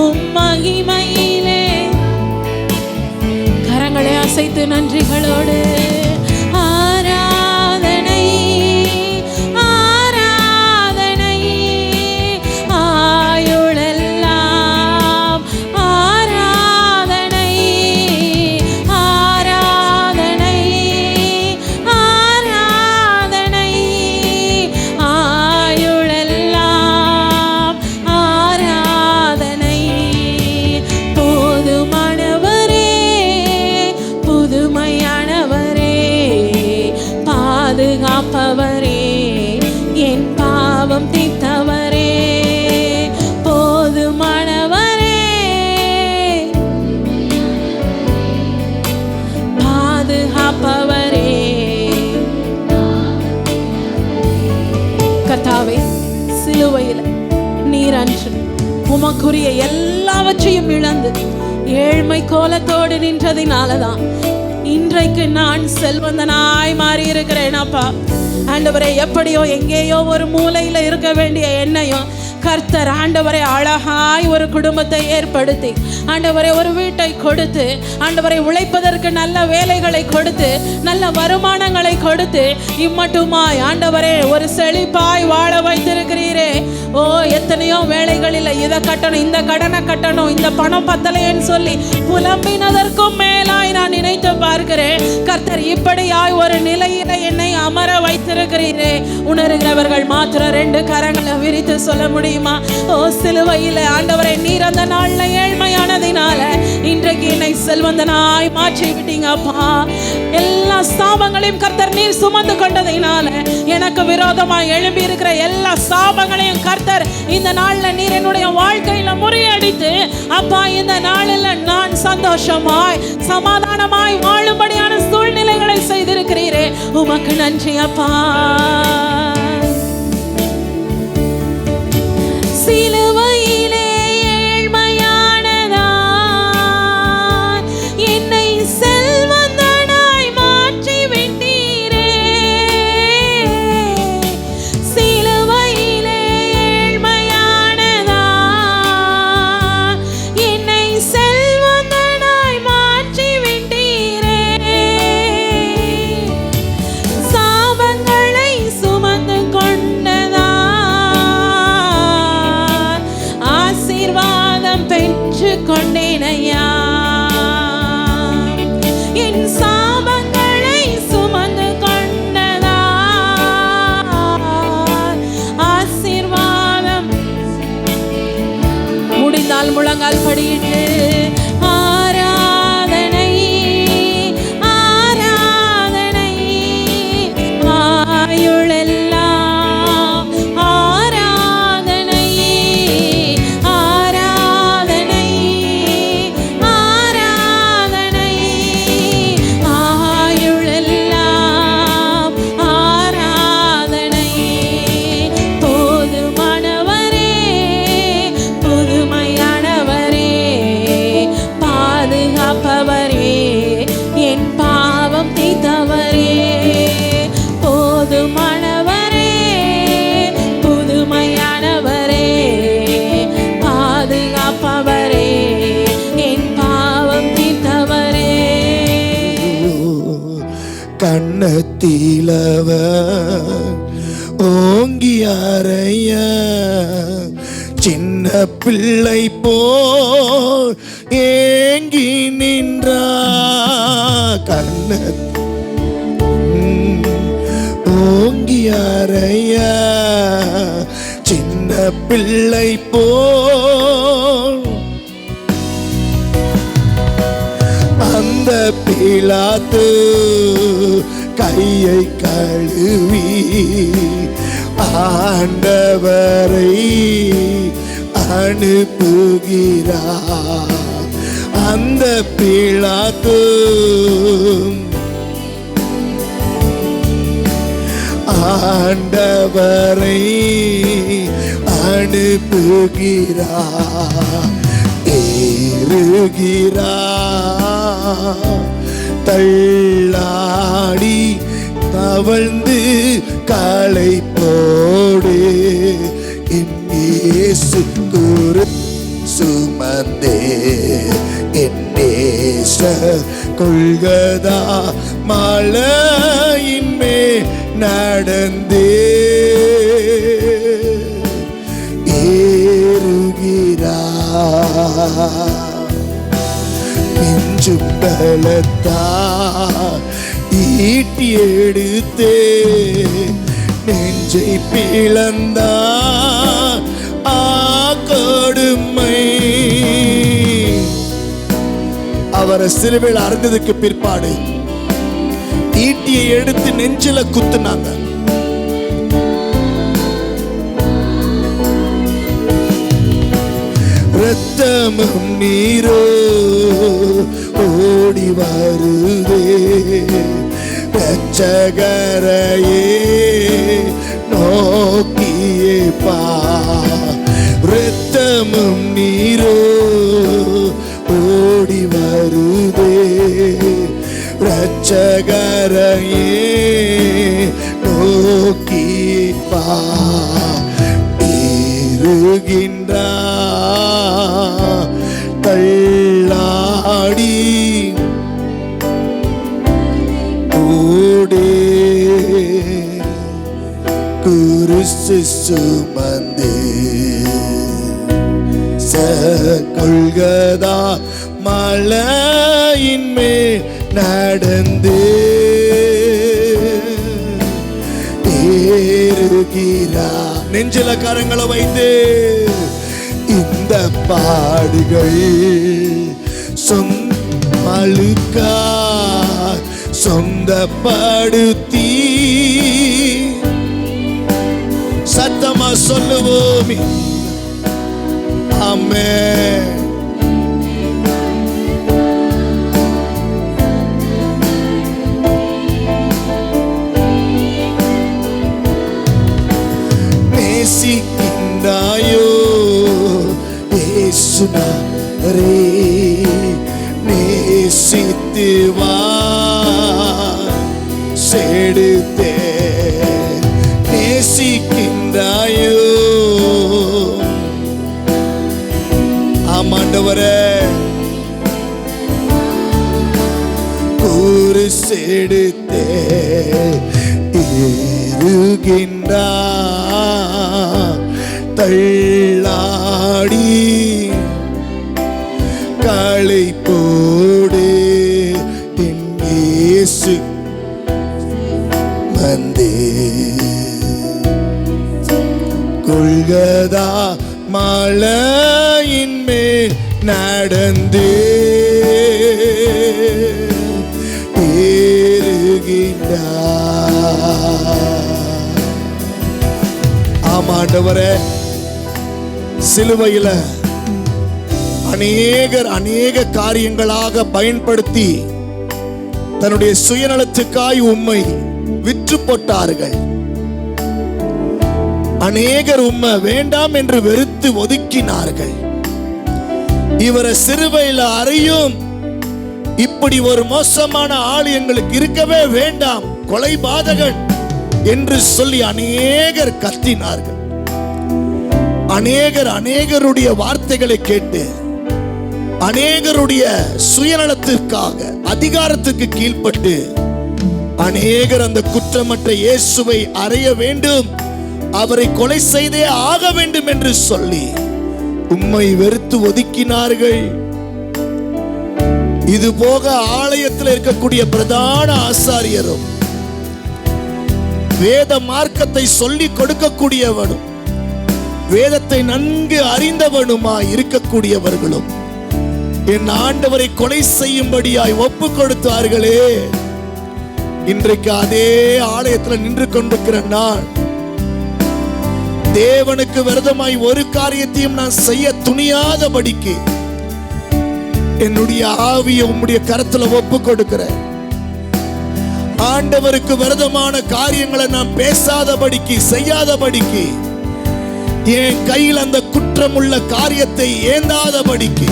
உம் மகிமையிலே. கரங்களை அசைத்து நன்றிகளோடு ஆராதனை ஆராதனை ஆயுளெல்லாம் ஆராதனை ஆராதனை ஆராதனை ஆயுளெல்லாம் ஆராதனை. போதுமானவரே, புதுமையானவரே, பாதுகாப்பவரே, என் பாவம் தீர்த்தவரே. போதுமானவரே, பாதுகாப்பவரே. கர்த்தாவே, சிலுவையில் நீர் அன்று உமக்குரிய எல்லாவற்றையும் இழந்து ஏழ்மை கோலத்தோடு நின்றதினாலதான் இன்றைக்கு நான் செல்வந்தனாய் மாறி இருக்கிறேன். அப்பா ஆண்டவரே, எப்படியோ எங்கேயோ ஒரு மூலையில இருக்க வேண்டிய என்னையும் கர்த்தர் ஆண்டவரை அழகாய் ஒரு குடும்பத்தை ஏற்படுத்தி, ஆண்டவரை ஒரு வீட்டை கொடுத்து, ஆண்டவரை உழைப்பதற்கு நல்ல வேலைகளை கொடுத்து, நல்ல வருமானங்களை கொடுத்து, இம்மட்டுமாய் ஆண்டவரே ஒரு செழிப்பாய் வாழ வைத்திருக்கிறீரே. ஓ, எத்தனையோ வேலைகளில் இதை கட்டணும், இந்த கடனை கட்டணும், இந்த பணம் பத்தலைன்னு சொல்லி புலம்பினதற்கும் மேலாய் நான் நினைத்து பார்க்கிறேன். கர்த்தர் இப்படியாய் ஒரு நிலையில என்னை அமர வைத்திருக்கிறீரே. உணர்கிறவர்கள் மாத்திரம் 2 கரங்களை விரித்து சொல்ல முடியுமா? ஓ, சிலுவையில் ஆண்டவரை நீர் அந்த நாள்ல ஏழ்மையானதினால இன்றைக்கு என்னை செல்வந்தனாய் மாற்றி விட்டீங்க அப்பா. எல்லா சாபங்களையும் கர்த்தர் நீர் சுமந்து கொண்டதினால எனக்கு விரோதமாய் எழும்பி இருக்கிற எல்லா சாபங்களையும் கர்த்தர் இந்த நாள்ல நீர் என்னுடைய வாழ்க்கையில முறியடித்து அப்பா, இந்த நாளில் நான் சந்தோஷமாய் சமாதானமாய் வாழும்படியான சூழ்நிலைகளை செய்திருக்கிறீரே. உமக்கு நன்றி அப்பா. சிலுவையிலே ஏழ்மையானதான் என்னை செல்வந்தனாய் மாற்றி விட்டீரே. சிலுவையிலே ஏழ்மையானதான் என்னை செல்வந்தனாய் மாற்றி விட்டீரே. சாபங்களை சுமந்து கண்ணத்திலவர் ஓங்கி அறைய சின்ன பிள்ளை போல் ஏங்கி நின்றார். ஓங்கி அறைய சின்ன பிள்ளை போல் அந்த பிலாத்து கையை கழுவி ஆண்டவரை அனுப்புகிறார். அந்த பிலாத்து ஆண்டவரை அனுப்புகிறார். ஏறுகிறார் தள்ளாடி தவழ்ந்து களை போடு என் இயேசு குரு சுமந்தே என் நேச கொள்கதா மலையின் மேல் நடந்தே ஏறுகிறார். நெஞ்சும் பலத்தால் ஈட்டி எடுத்தே நெஞ்சை பிளந்தார் கொடுமை. அவரை சிலுவையில் அறைந்ததுக்கு பிற்பாடு ஈட்டியை எடுத்து நெஞ்சில குத்துனாங்க. ரத்தமும் நீரோ ஓடி வருதே ரட்சகரையே நோக்கியே பா. ரத்தமும் நீரோ ஓடி வருதே ரட்சகரையே நோக்கியே பா. ஏறுகின்றார் தள்ளாடி ஓடே குருசு சுமந்தே கொள்கதா மலையின் மேல் நடந்தே ஏறுகிறார். நெஞ்சில கரங்களை வைத்து இந்த பாடுகள் சொந்தா சொந்தப்படுத்தி சத்தமா சொல்லுவோம் ஆமென். நேசிக்கின்றாயோ இயேசுநாதரே நேசித்து வா செடுத்தே. நேசிக்கின்றாயோ ஆமாண்டவரே ஒரு செடுத்தே ஏறுகின்றார் தள்ளாடி களை போடு என் இயேசு வந்தே கொள்கதா மலையின் மேல் நடந்தே ஆமாண்டவரே சிலுவையில அநேக காரியங்களாக பயன்படுத்தி தன்னுடைய சுயநலத்துக்காய் உம்மை விற்று போட்டார்கள். அநேகர் உம்மை வேண்டாம் என்று வெறுத்து ஒதுக்கினார்கள். இவரை சிலுவையில அறையும் இப்படி ஒரு மோசமான ஆள் எங்களுக்கு இருக்கவே வேண்டாம், கொலைபாதகன் என்று சொல்லி அநேகர் கத்தினார்கள். அநேகருடைய வார்த்தைகளை கேட்டு அநேகருடைய சுயநலத்திற்காக அதிகாரத்துக்கு கீழ்ப்பட்டு அநேகர் அந்த குற்றமற்ற இயேசுவை அறைய வேண்டும், அவரை கொலை செய்தே ஆக வேண்டும் என்று சொல்லி உம்மை வெறுத்து ஒதுக்கினார்கள். இது போக ஆலயத்தில் இருக்கக்கூடிய பிரதான ஆசாரியரும் வேத மார்க்கத்தை சொல்லிக் கொடுக்கக்கூடியவனும் வேதத்தை நன்கு அறிந்தவனுமாய் இருக்கக்கூடியவர்களும் என் ஆண்டவரை கொலை செய்யும்படியாய் ஒப்பு கொடுத்தார்களே. இன்றைக்கு அதே ஆலயத்தில் நின்று கொண்டிருக்கிற நான் தேவனுக்கு விரோதமாய் ஒரு காரியத்தையும் நான் செய்ய துணியாதபடிக்கு என்னுடைய ஆவியை உம்முடைய கரத்துல ஒப்பு கொடுக்கிறேன். ஆண்டவருக்கு விரோதமான காரியங்களை நான் பேசாதபடிக்கு, செய்யாதபடிக்கு, என் கையில் அந்த குற்றமுள்ள காரியத்தை ஏந்தாதபடிக்கு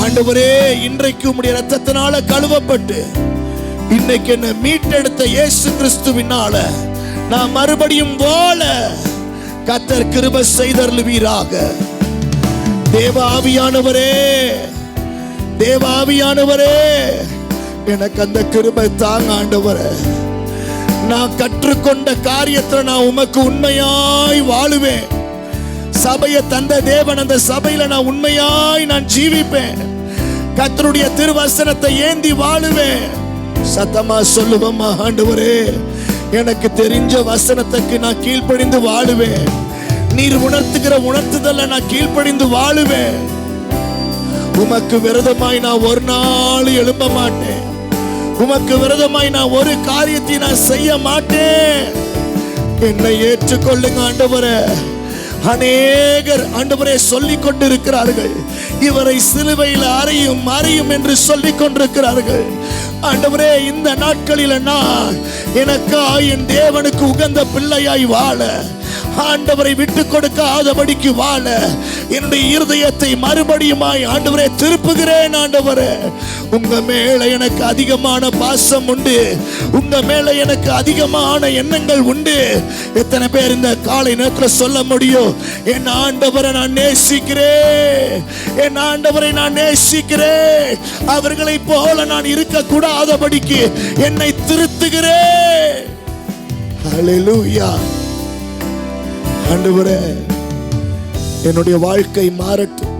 ஆண்டவரே, இன்றைக்கு உம்முடைய இரத்தத்தினால கழுவப்பட்டு இன்னைக்கு என்ன மீட்டெடுத்த இயேசு கிறிஸ்துவினால நான் மறுபடியும் வாழ கர்த்தர் கிருபை செய்தருளுவீராக. தேவாவியானவரே, தேவாவியானவரே, எனக்கு அந்த கிருபை தாங்க ஆண்டவரே. நான் கற்றுக்கொண்ட காரியத்துல நான் உமக்கு உண்மையாய் வாழுவேன். சபையை தந்த தேவன், அந்த சபையில நான் உண்மையாய் நான் ஜீவிப்பேன். கர்த்தருடைய திருவசனத்தை ஏந்தி வாழுவேன். சத்தமா சொல்லுவோமா, ஆண்டவரே எனக்கு தெரிஞ்ச வசனத்துக்கு நான் கீழ்ப்படிந்து வாழுவேன். நீர் உணர்த்துகிற உணர்த்துதல்ல நான் கீழ்ப்படிந்து வாழுவேன். உமக்கு விரோதமாய் நான் ஒரு நாள் எழும்ப மாட்டேன். உமக்கு விரோதமாய் நான் ஒரு காரியத்தை நான் செய்ய மாட்டேன். என்னை ஏற்றுக்கொள்ளுங்க ஆண்டவரே. அநேகர் ஆண்டவரே சொல்லிக் கொண்டிருக்கிறார்கள், இவரை சிலுவையில் அறையும் என்று சொல்லிக் கொண்டிருக்கிறார்கள். ஆண்டவரே, இந்த நாட்களில் நான் எனக்காய் என் தேவனுக்கு உகந்த பிள்ளையாய் வாழ, ஆண்டவரை விட்டு கொடுக்காதபடிக்கு வாழ என்னுடைய இருதயத்தை மறுபடியுமாய் ஆண்டவரே திருப்புகிறேன். ஆண்டவரே, உங்க மேல எனக்கு அதிகமான பாசம் உண்டு, உங்க மேல எனக்கு அதிகமான எண்ணங்கள் உண்டு. எத்தனை பேர் இந்த காலை நேரத்தில் சொல்ல முடியும், என் ஆண்டவரை நான் நேசிக்கிறேன், என் ஆண்டவரை நான் நேசிக்கிறேன், அவர்களை போல நான் இருக்க கூடாதபடிக்கு என்னை திருத்துகிறேன். ஹல்லேலூயா. ஆண்டவரே, என்னுடைய வாழ்க்கை மாறட்டும்,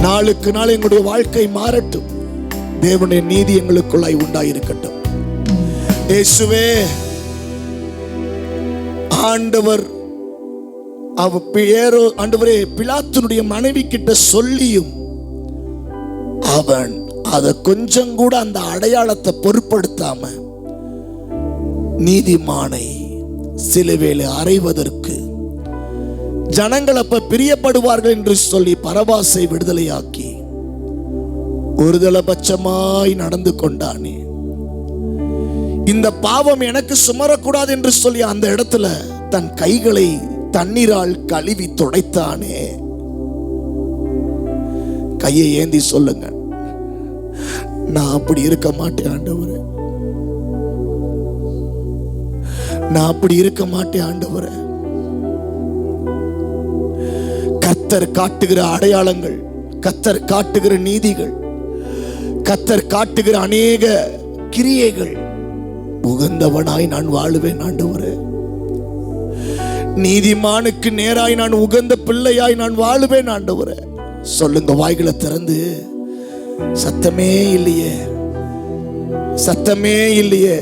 நாளுக்கு நாள் எங்களுடைய வாழ்க்கை மாறட்டும். தேவனுடைய நீதி எங்களுக்குள்ளாய் உண்டாயிருக்கட்டும். இயேசுவே, ஆண்டவர் ஆண்டவரே பிலாத்துனுடைய மனைவி கிட்ட சொல்லியும் அவன் அதை கொஞ்சம் கூட அந்த அடையாளத்தை பொருட்படுத்தாம நீதிமானை சிலுவையில் அறைவதற்கு ஜனங்கள் அப்ப பிரியப்படுவார்கள் என்று சொல்லி பரபாசை விடுதலையாக்கி ஒருதலைபட்சமாய் நடந்து கொண்டானே. இந்த பாவம் எனக்கு சுமரக்கூடாது என்று சொல்லி அந்த இடத்துல தன் கைகளை தண்ணீரால் கழுவி துடைத்தானே. கையை ஏந்தி சொல்லுங்க, நான் அப்படி இருக்க மாட்டேன் ஆண்டவரே, நான் அப்படி இருக்க மாட்டேன் ஆண்டவரே. கர்த்தர் காட்டுகிற அடையாளங்கள், கர்த்தர் காட்டுகிற நீதிகள், கர்த்தர் காட்டுகிற அநேக கிரியைகள் உகந்தவனாய் நான் வாழுவேன் ஆண்டவரே. நீதிமானுக்கு நேராய் நான் உகந்த பிள்ளையாய் நான் வாழுவேன் ஆண்டவரே. சொல்லுங்க வாய்களை திறந்து. சத்தமே இல்லையே, சத்தமே இல்லையே.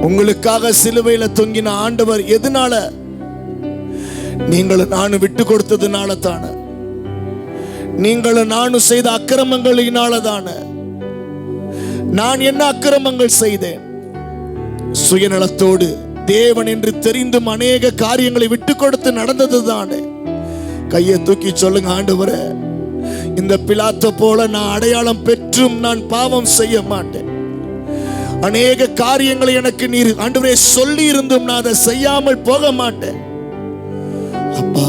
உங்களுக்காக சிலுவையில தொங்கின ஆண்டவர் எதனால? நீங்களும் நானும் விட்டு கொடுத்ததுனால தானே, நீங்களும் நானும் செய்த அக்கிரமங்களினால தானே. நான் என்ன அக்கிரமங்கள் செய்தேன்? சுயநலத்தோடு தேவன் என்று தெரிந்தும் அநேக காரியங்களை விட்டு கொடுத்து நடந்தது தானே. கையை தூக்கி சொல்லுங்க, ஆண்டவரே, இந்த பிலாத்தை போல நான் அடையாளம் பெற்றும் நான் பாவம் செய்ய மாட்டேன். அநேக காரியங்களை எனக்கு நீர் ஆண்டவரே சொல்லி இருந்தும் நான் அதை செய்யாமல் போக மாட்டேன். அப்பா,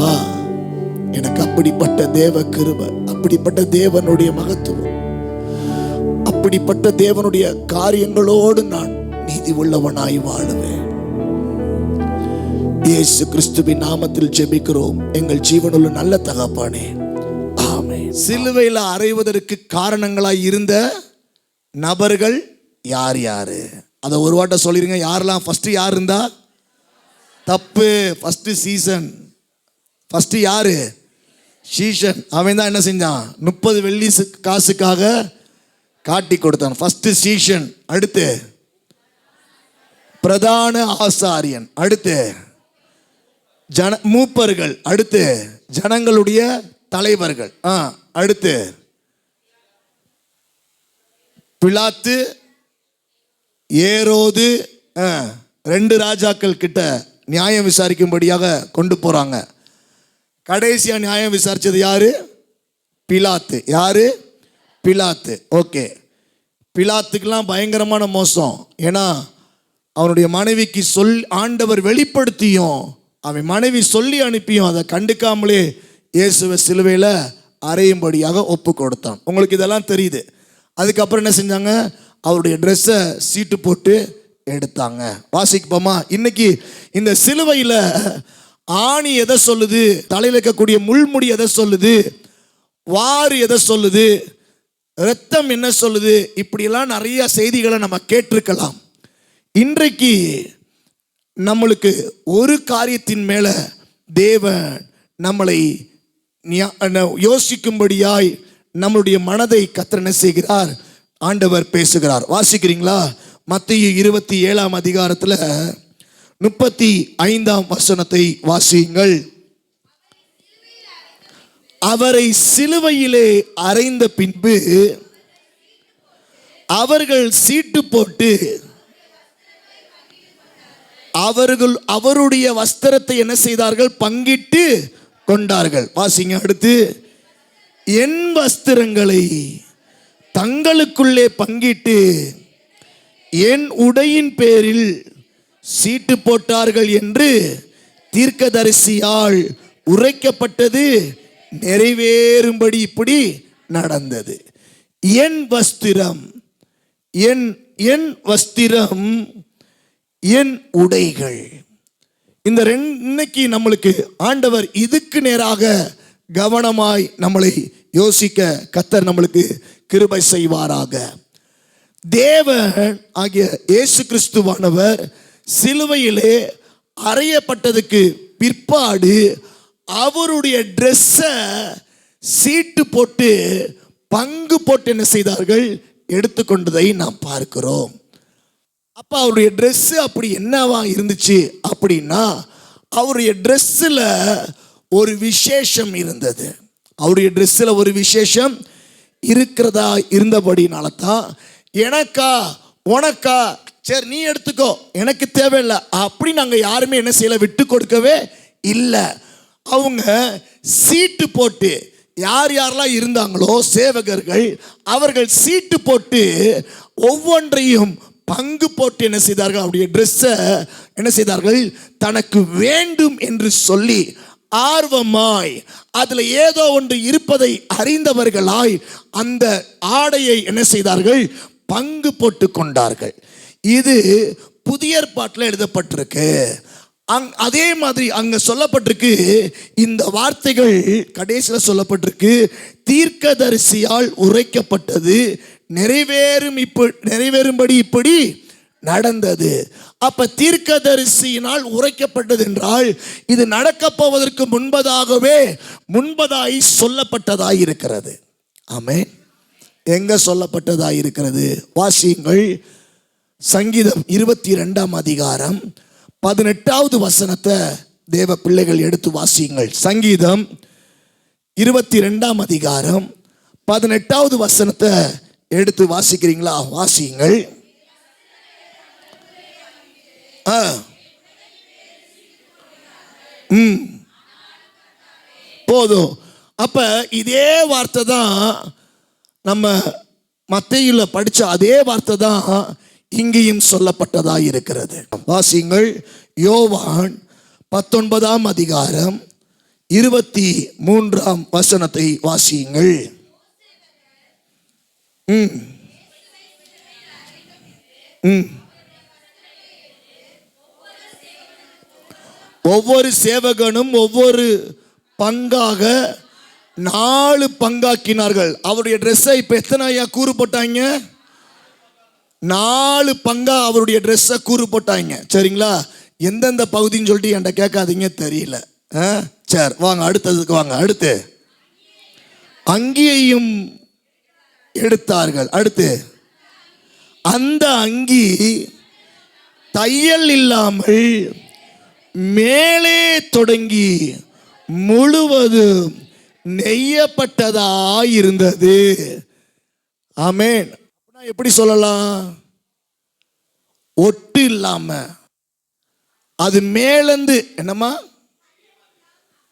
எனக்கு அப்படிப்பட்ட தேவ கிருபை, அப்படிப்பட்ட தேவனுடைய மகத்துவம், அப்படிப்பட்ட தேவனுடைய காரியங்களோடு நான் நீதி உள்ளவனாய் வாழுவேன். இயேசு கிறிஸ்துவின் நாமத்தில் ஜெபிக்கிறோம் எங்கள் ஜீவனுள்ள நல்ல தகப்பனே, ஆமென். சிலுவையில் அறைவதற்கு காரணங்களாய் இருந்த நபர்கள் யார் யாரு? அதை ஒரு வாட்டை சொல்லிருங்க. யாரெல்லாம் ஃபர்ஸ்ட் யார் இருந்தா? தப்பு. First season. ஃபர்ஸ்ட் யாரு? சீசன். அவன் தான் என்ன செஞ்சான்? 30 வெள்ளி காசுக்காக காட்டி கொடுத்தான். First season. அடுத்து பிரதான ஆசாரியன். அடுத்து மூப்பர்கள். அடுத்து ஜனங்களுடைய தலைவர்கள். அடுத்து பிலாத்து, ஏரோது, 2 ராஜாக்கள் கிட்ட நியாயம் விசாரிக்கும்படியாக கொண்டு போறாங்க. கடைசியா நியாயம் விசாரிச்சது யாரு? பிலாத்து. யாரு? பிலாத்து. ஓகே. பிலாத்துக்கெல்லாம் பயங்கரமான மோசம். ஏன்னா அவனுடைய மனைவிக்கு ஆண்டவர் வெளிப்படுத்தியும் அவன் மனைவி சொல்லி அனுப்பியும் அதை கண்டுக்காமலே இயேசுவை சிலுவையில் அறையும்படியாக ஒப்பு கொடுத்தான். உங்களுக்கு இதெல்லாம் தெரியுது. அதுக்கப்புறம் என்ன செஞ்சாங்க? அவருடைய ட்ரெஸ்ஸை சீட்டு போட்டு எடுத்தாங்க. வாசிப்போமா? இன்னைக்கு இந்த சிலுவையில் ஆணி எதை சொல்லுது? தலையில் இருக்கக்கூடிய முள்முடி எதை சொல்லுது? வாறு எதை சொல்லுது? இரத்தம் என்ன சொல்லுது? இப்படியெல்லாம் நிறைய செய்திகளை நம்ம கேட்டிருக்கலாம். இன்றைக்கு நம்மளுக்கு ஒரு காரியத்தின் மேல தேவன் நம்மளை யோசிக்கும்படியாய் நம்மளுடைய மனதை கர்த்தர் என்ன செய்கிறார்? ஆண்டவர் பேசுகிறார். வாசிக்கிறீங்களா? மத்தேயு 27 அதிகாரத்தில் 35 வாசியுங்கள். அவரை சிலுவையிலே அறைந்த பின்பு அவர்கள் சீட்டு போட்டு அவருடைய வஸ்திரத்தை என்ன செய்தார்கள்? பங்கிட்டு கொண்டார்கள். வாசிங்க. அடுத்து என் வஸ்திரங்களை தங்களுக்குள்ளே பங்கிட்டு என் உடையின் பேரில் சீட்டு போட்டார்கள் என்று தீர்க்கதரிசியால் உரைக்கப்பட்டது நிறைவேறும்படி இப்படி நடந்தது. என் வஸ்திரம், என் வஸ்திரம், என் உடைகள். இந்த இன்னைக்கு நம்மளுக்கு ஆண்டவர் இதுக்கு நேராக கவனமாய் நம்மளை யோசிக்க கர்த்தர் நம்மளுக்கு கிருபை செய்வாராக. தேவன் ஆகிய இயேசு கிறிஸ்துவானவர் சிலுவையிலே அறையப்பட்டதுக்கு பிற்பாடு அவருடைய ட்ரெஸ்ஸை சீட்டு போட்டு பங்கு போட்டு என்ன செய்தார்கள்? எடுத்துக்கொண்டதை நாம் பார்க்கிறோம். அப்ப அவருடைய ட்ரெஸ் அப்படி என்னவா இருந்துச்சு அப்படின்னா, அவருடைய ட்ரெஸ்ஸில் ஒரு விசேஷம் இருந்தது. அவருடைய ட்ரெஸ்ஸில் ஒரு விசேஷம் இருக்கிறதா இருந்தபடினால தான் எனக்கா உனக்கா சரி நீ எடுத்துக்கோ எனக்கு தேவையில்லை அப்படி நாங்கள் யாருமே என்ன செய்யலை, விட்டு கொடுக்கவே இல்லை. அவங்க சீட்டு போட்டு யார் யாரெல்லாம் இருந்தாங்களோ சேவகர்கள் அவர்கள் சீட்டு போட்டு ஒவ்வொன்றையும் பங்கு போட்டு என்ன செய்தார்கள்? அவருடைய ட்ரெஸ்ஸை என்ன செய்தார்கள்? தனக்கு வேண்டும் என்று சொல்லி ஆர்வமாய் அதில் ஏதோ ஒன்று இருப்பதை அறிந்தவர்களாய் அந்த ஆடையை என்ன செய்தார்கள்? பங்கு போட்டு கொண்டார்கள். இது புதிய ஏற்பாட்டில் எழுதப்பட்டிருக்கு. அதே மாதிரி அங்க சொல்லப்பட்டிருக்கு. இந்த வார்த்தைகள் கடைசியில் சொல்லப்பட்டிருக்கு, தீர்க்கதரிசியால் உரைக்கப்பட்டது நிறைவேறும்படி இப்படி நடந்தது. அப்ப தீர்க்கதரிசியினால் உரைக்கப்பட்டது என்றால் இது நடக்கப் போவதற்கு முன்பதாய் சொல்லப்பட்டதாய் இருக்கிறது. ஆமென். எங்க சொல்லப்பட்டதாய் இருக்கிறது? வாசியுங்கள். சங்கீதம் 22 அதிகாரம் 18வது வசனத்தை தேவ பிள்ளைகள் எடுத்து வாசியுங்கள். சங்கீதம் 22 அதிகாரம் 18வது வசனத்தை எடுத்து வாசிக்கிறீங்களா? வாசியுங்கள். போதும். அப்ப இதே வார்த்தை தான் நம்ம மத்தேயுல படிச்ச அதே வார்த்தை தான் இங்கேயும் சொல்லப்பட்டதா இருக்கிறது. வாசியுங்கள். யோவான் 19 அதிகாரம் 23 வசனத்தை வாசியுங்கள். ஒவ்வொரு சேவகனும் ஒவ்வொரு பங்காக 4 பங்காக்கினார்கள். அவருடைய ட்ரெஸ்ஸை இப்ப எத்தனை கூறு போட்டாங்க? 4 பங்கா அவருடைய ட்ரெஸ்ஸை கூறு போட்டாங்க. சரிங்களா? எந்தெந்த பகுதின்னு சொல்லிட்டு என்கிட்ட கேட்காதீங்க, தெரியல. சரி, வாங்க அடுத்ததுக்கு வாங்க. அடுத்து அங்கியையும் எடுத்தார்கள். அடுத்து அந்த அங்கி தையல் இல்லாமல் மேலே தொடங்கி முழுவதும் நெய்யப்பட்டதாயிருந்தது. ஆமென். எப்படி சொல்லலாம்? ஒட்டு இல்லாம அது மேலேந்து என்னம்மா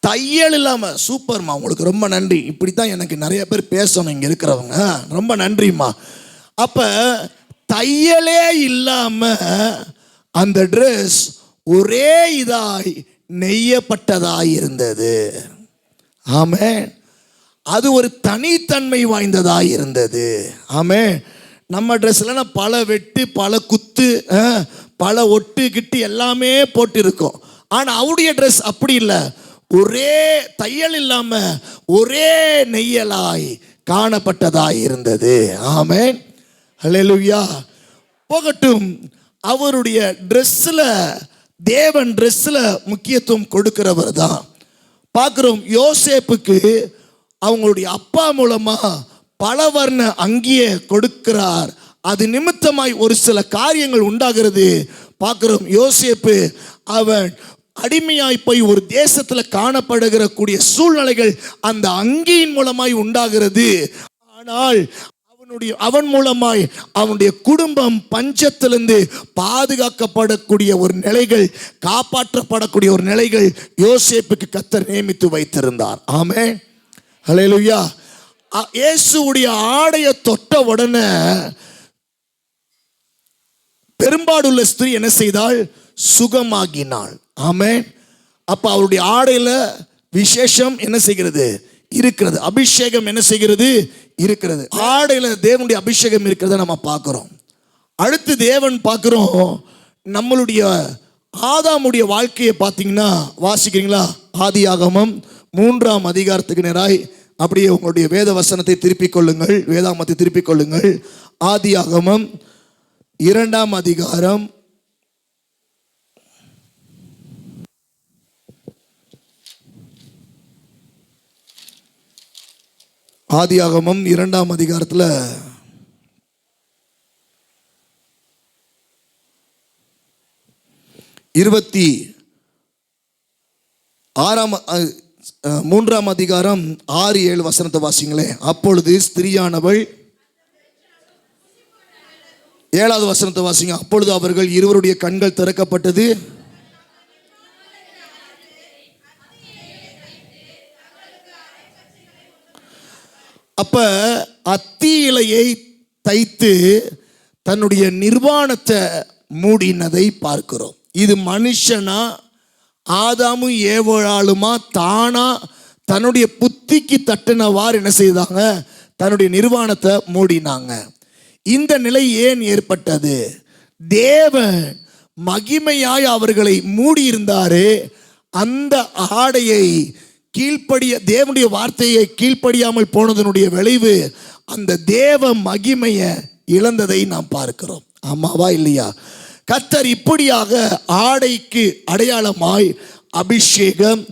தையல் இல்லாம. சூப்பர்மா, உங்களுக்கு ரொம்ப நன்றி. இப்படித்தான் எனக்கு நிறைய பேர் பேசணும் இங்க இருக்கிறவங்க. ரொம்ப நன்றிம்மா. அப்ப தையலே இல்லாம அந்த ட்ரெஸ் ஒரே இதாய் நெய்யப்பட்டதாய் இருந்தது. ஆமென். அது ஒரு தனித்தன்மை வாய்ந்ததாய் இருந்தது. ஆமென். நம்ம ட்ரெஸ்ல பல வெட்டு, பல குத்து, பல ஒட்டு கிட்டு எல்லாமே போட்டு இருக்கும். ஆனா அவருடைய ட்ரெஸ் அப்படி இல்லை. ஒரே தையல் இல்லாம ஒரே நெய்யலாய் காணப்பட்டதாய் இருந்தது. ஆமென். ஹல்லேலூயா. போகட்டும். அவருடைய ட்ரெஸ்ல, தேவன் ட்ரெஸ்ல முக்கியத்துவம் கொடுக்கிறவர் தான் பார்க்கிறோம். யோசேப்புக்கு அவங்களுடைய அப்பா மூலமா பலவர்ண அங்கியை கொடுக்கிறார். அது நிமித்தமாய் ஒரு சில காரியங்கள் உண்டாகிறது பார்க்கிறோம். யோசேப்பு அவன் அடிமையாய் போய் ஒரு தேசத்துல காணப்படுகிற கூடிய சூழ்நிலைகள் அந்த அங்கியின் மூலமாய் உண்டாகிறது. ஆனால் அவன் மூலமாய் அவனுடைய குடும்பம் பஞ்சத்திலிருந்து பாதுகாக்கப்படக்கூடிய ஒரு நிலைகள், காப்பாற்றப்படக்கூடிய ஒரு நிலைகள் யோசேப்புக்கு கர்த்தர் நியமித்து வைத்திருந்தார். ஆமென். ஹல்லேலூயா. இயேசுவுடைய ஆடையை தொட்ட உடனே பெரும்பாடுள்ள ஸ்திரீ என்ன செய்தாள்? சுகமாகினாள். ஆமென். அப்ப அவருடைய ஆடையில விசேஷம் என்ன செய்கிறது? இருக்கிறது. அபிஷேகம் என்ன செய்கிறது? இருக்கிறது. ஆடையில தேவனுடைய அபிஷேகம் இருக்கிறத நம்ம பார்க்கிறோம். அடுத்து தேவன் பார்க்கிறோம், நம்மளுடைய ஆதாமுடைய வாழ்க்கையை பார்த்தீங்கன்னா, வாசிக்கிறீங்களா? ஆதியாகமம் 3ஆம் அதிகாரத்துக்கு நேராய் அப்படியே உங்களுடைய வேத வசனத்தை திருப்பிக் கொள்ளுங்கள், வேதாகமத்தை திருப்பிக் கொள்ளுங்கள். ஆதியாகமம் 2ஆம் அதிகாரம் ஆதியாகமம் 2ஆம் அதிகாரத்தில் 3ஆம் அதிகாரம் 6-7 வசனத்தை வாசிங்களே. அப்பொழுது ஸ்திரியானவள், 7வது வசனத்தை வாசிங்க. அப்பொழுது அவர்கள் இருவருடைய கண்கள் திறக்கப்பட்டது. அப்ப அத்தி இலையை தைத்து தன்னுடைய நிர்வாணத்தை மூடினதை பார்க்கிறோம். இது மனுஷனா, ஆதாமும் ஏவாளுமா தானா தன்னுடைய புத்திக்கு தட்டினவாறு என்ன செய்தாங்க? தன்னுடைய நிர்வாணத்தை மூடினாங்க. இந்த நிலை ஏன் ஏற்பட்டது? தேவன் மகிமையாய் அவர்களை மூடியிருந்தாரே, அந்த ஆடையை தேவனுடைய வார்த்தையை கீழ்ப்படியாமல் போனதனுடைய விளைவு அந்த தேவ மகிமையை இழந்ததை நாம் பார்க்கிறோம். ஆமாவா இல்லையா? கர்த்தர் இப்படியாக ஆடைக்கு அடையாளமாய் அபிஷேகம்,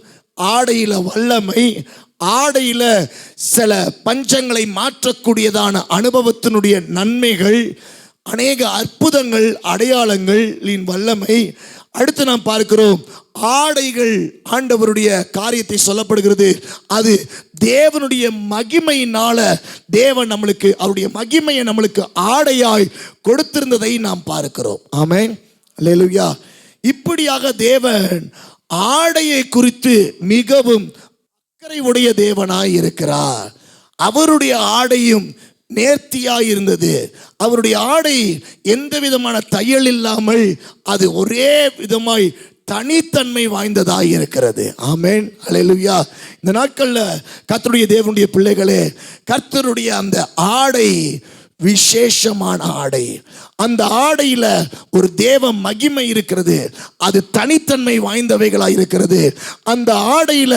ஆடையில வல்லமை, ஆடையில சில பஞ்சங்களை மாற்றக்கூடியதான அனுபவத்தினுடைய நன்மைகள், அநேக அற்புதங்கள், அடையாளங்களின் வல்லமை. அடுத்து நாம் பார்க்கிறோம், ஆடைகள் ஆண்டவருடைய காரியத்தை சொல்லப்படுகிறது. அது தேவனுடைய மகிமையினால தேவன் நம்மளுக்கு அவருடைய மகிமையை நம்மளுக்கு ஆடையாய் கொடுத்திருந்ததை நாம் பார்க்கிறோம். ஆமென். அல்லேலூயா. இப்படியாக தேவன் ஆடையை குறித்து மிகவும் அக்கறை உடைய தேவனாய் இருக்கிறார். அவருடைய ஆடையும் நேர்த்தியாய் இருந்தது. அவருடைய ஆடை எந்த விதமான தையல் இல்லாமல் அது ஒரே விதமாய் தனித்தன்மை வாய்ந்ததாய் இருக்கிறது. ஆமென். அல்லேலூயா. இந்த நாட்கள்ல கர்த்தருடைய தேவனுடைய பிள்ளைகளே, கர்த்தருடைய அந்த ஆடை விசேஷமான ஆடை. அந்த ஆடையில ஒரு தேவ மகிமை இருக்கிறது. அது தனித்தன்மை வாய்ந்தவைகளாய் இருக்கிறது. அந்த ஆடையில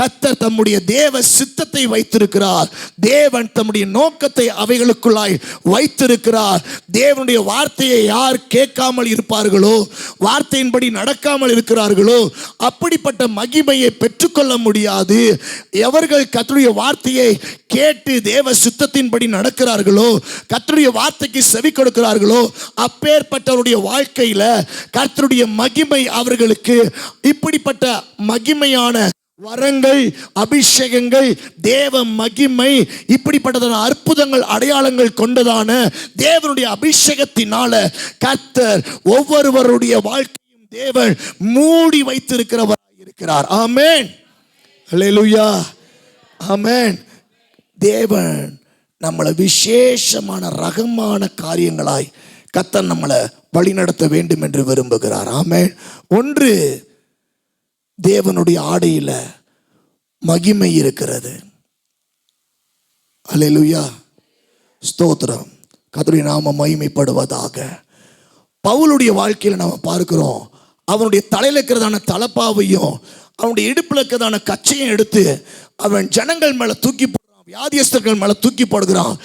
கர்த்தர் தம்முடைய தேவ சித்தத்தை வைத்திருக்கிறார். தேவன் தம்முடைய நோக்கத்தை அவைகளுக்குள்ளாய் வைத்திருக்கிறார். தேவனுடைய வார்த்தையை யார் கேட்காமல் இருப்பார்களோ, வார்த்தையின்படி நடக்காமல் இருக்கிறார்களோ, அப்படிப்பட்ட மகிமையை பெற்றுக்கொள்ள முடியாது. எவர்கள் கர்த்தருடைய வார்த்தையை கேட்டு தேவ சித்தத்தின்படி நடக்கிறார்களோ, கர்த்தருடைய வார்த்தைக்கு செவி கொடுக்கிறார்களோ, அப்பேற்பட்டவருடைய வாழ்க்கையில கர்த்தருடைய மகிமை அவர்களுக்கு இப்படிப்பட்ட மகிமையான வரங்கள், அபிஷேகங்கள், தேவ மகிமை, இப்படிப்பட்டதான அற்புதங்கள், அடையாளங்கள் கொண்டதான தேவனுடைய அபிஷேகத்தினால கர்த்தர் ஒவ்வொருவருடைய வாழ்க்கையும் தேவன் மூடி வைத்திருக்கிறவராய் இருக்கிறார். ஆமென், அல்லேலூயா, ஆமென். தேவன் நம்மளை விசேஷமான ரகமான காரியங்களாய் கர்த்தர் நம்மளை வழிநடத்த வேண்டும் என்று விரும்புகிறார். ஆமென். ஒன்று, தேவனுடைய ஆடையில மகிமை இருக்கிறது. அல்லேலூயா, ஸ்தோத்திரம். கர்த்தருடைய நாமம் மகிமைப்படுவதாக. பவுலுடைய வாழ்க்கையில நாம பார்க்கிறோம், அவனுடைய தலையில இருக்கிறதான தலப்பாவையும் அவனுடைய இடுப்புல இருக்கிறதான கச்சையும் எடுத்து அவன் ஜனங்கள் மேல தூக்கி போடுறான், வியாதியஸ்தர்கள் மேல தூக்கி போடுகிறான்.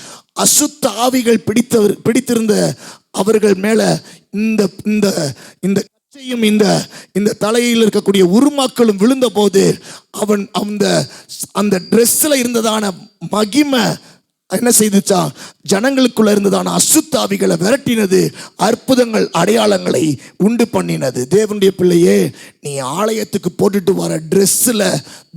அசுத்த ஆவிகள் பிடித்திருந்த அவர்கள் மேல இந்த இந்த இந்த கச்சையும் இந்த தலையில் இருக்கக்கூடிய உருமாக்களும் விழுந்த போது அவன் அந்த ட்ரெஸ்ல இருந்ததான மகிமை என்ன செய்துச்சா, ஜனங்களுக்குள்ள இருந்ததான அசுத்தாவிகளை விரட்டினது, அற்புதங்கள் அடையாளங்களை உண்டு பண்ணினது. தேவனுடைய பிள்ளையே, நீ ஆலயத்துக்கு போட்டுட்டு வர ட்ரெஸ்ல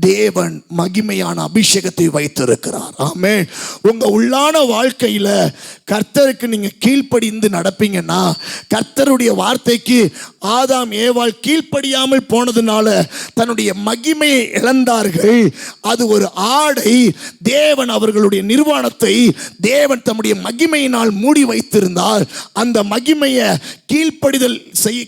தேவன் மகிமையான அபிஷேகத்தை வைத்திருக்கிறார். ஆமென். உங்க உள்ளான வாழ்க்கையில கர்த்தருக்கு நீங்க கீழ்ப்படிந்து நடப்பீங்கன்னா, கர்த்தருடைய வார்த்தைக்கு ஆதாம் ஏவாள் கீழ்ப்படியாமல் போனதுனால தன்னுடைய மகிமையை இழந்தார்கள். அது ஒரு ஆடை. தேவன் அவர்களுடைய நிர்வாணத்தை தேவன் தம்முடைய மகிமையினால் மூடி வைத்திருந்தார். அந்த மகிமையை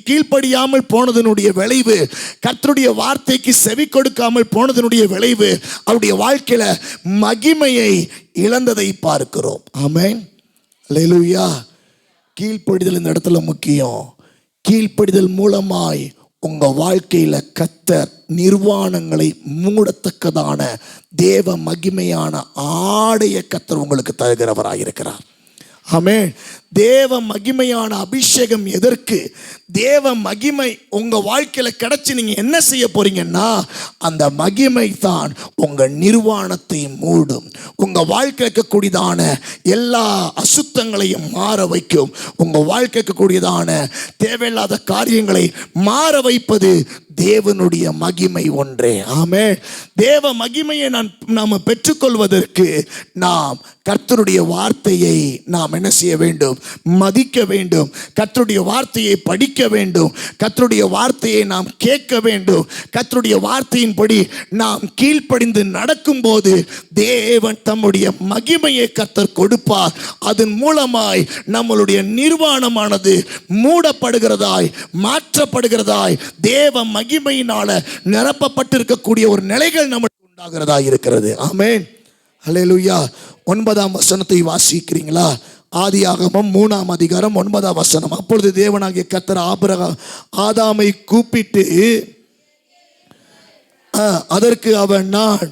கீழ்ப்படியாமல் போனதனுடைய விளைவு, கர்த்தருடைய வார்த்தைக்கு செவி கொடுக்காமல் போனதனுடைய விளைவு, அவருடைய வாழ்க்கையில மகிமையை இழந்ததை பார்க்கிறோம். ஆமென், அல்லேலூயா. கீழ்ப்படிதல் இந்த இடத்துல முக்கியம். கீழ்ப்படிதல் மூலமாய் உங்க வாழ்க்கையில கர்த்தர் நிர்வாணங்களை மூடத்தக்கதான தேவ மகிமையான ஆடைய கர்த்தர் உங்களுக்கு தருகிறவராயிருக்கிறார். ஆமென். தேவ மகிமையான அபிஷேகம் எதற்கு? தேவ மகிமை உங்க வாழ்க்கையில கிடைச்சி நீங்க என்ன செய்ய போறீங்கன்னா, அந்த மகிமை தான் உங்க நிர்வாணத்தை மூடும். உங்க வாழ்க்கையில் இருக்கக்கூடியதான எல்லா அசுத்தங்களையும் மாற வைக்கும். உங்க வாழ்க்கையில் இருக்கக்கூடியதான தேவையில்லாத காரியங்களை மாற வைப்பது தேவனுடைய மகிமை ஒன்றே. ஆமென். தேவ மகிமையை நாம் பெற்றுக்கொள்வதற்கு நாம் கர்த்தருடைய வார்த்தையை நாம் என்ன செய்ய வேண்டும்? மதிக்க வேண்டும். கர்த்தருடைய வார்த்தையை படிக்க வேண்டும். கர்த்தருடைய வார்த்தையை நாம் கேட்க வேண்டும். கர்த்தருடைய வார்த்தையின்படி நாம் கீழ்ப்படிந்து நடக்கும்போது தேவன் தம்முடைய மகிமையை கர்த்தர் கொடுப்பார். அதன் மூலமாய் நம்மளுடைய நிர்வாணமானது மூடப்படுகிறதாய், மாற்றப்படுகிறதாய், தேவ மகிமையினால நிரப்பப்பட்டிருக்கக்கூடிய ஒரு நிலைகள் நமக்கு உண்டாகிறதா இருக்கிறது. ஆமென், அல்லேலூயா. 9ஆம் வசனத்தை வாசிக்கிறீங்களா? ஆதியாகமம் 3ஆம் அதிகாரம் 9ஆம் வசனம். அப்பொழுது தேவனாகிய கர்த்தர் ஆதாமை கூப்பிட்டு, அதற்கு அவன், நான்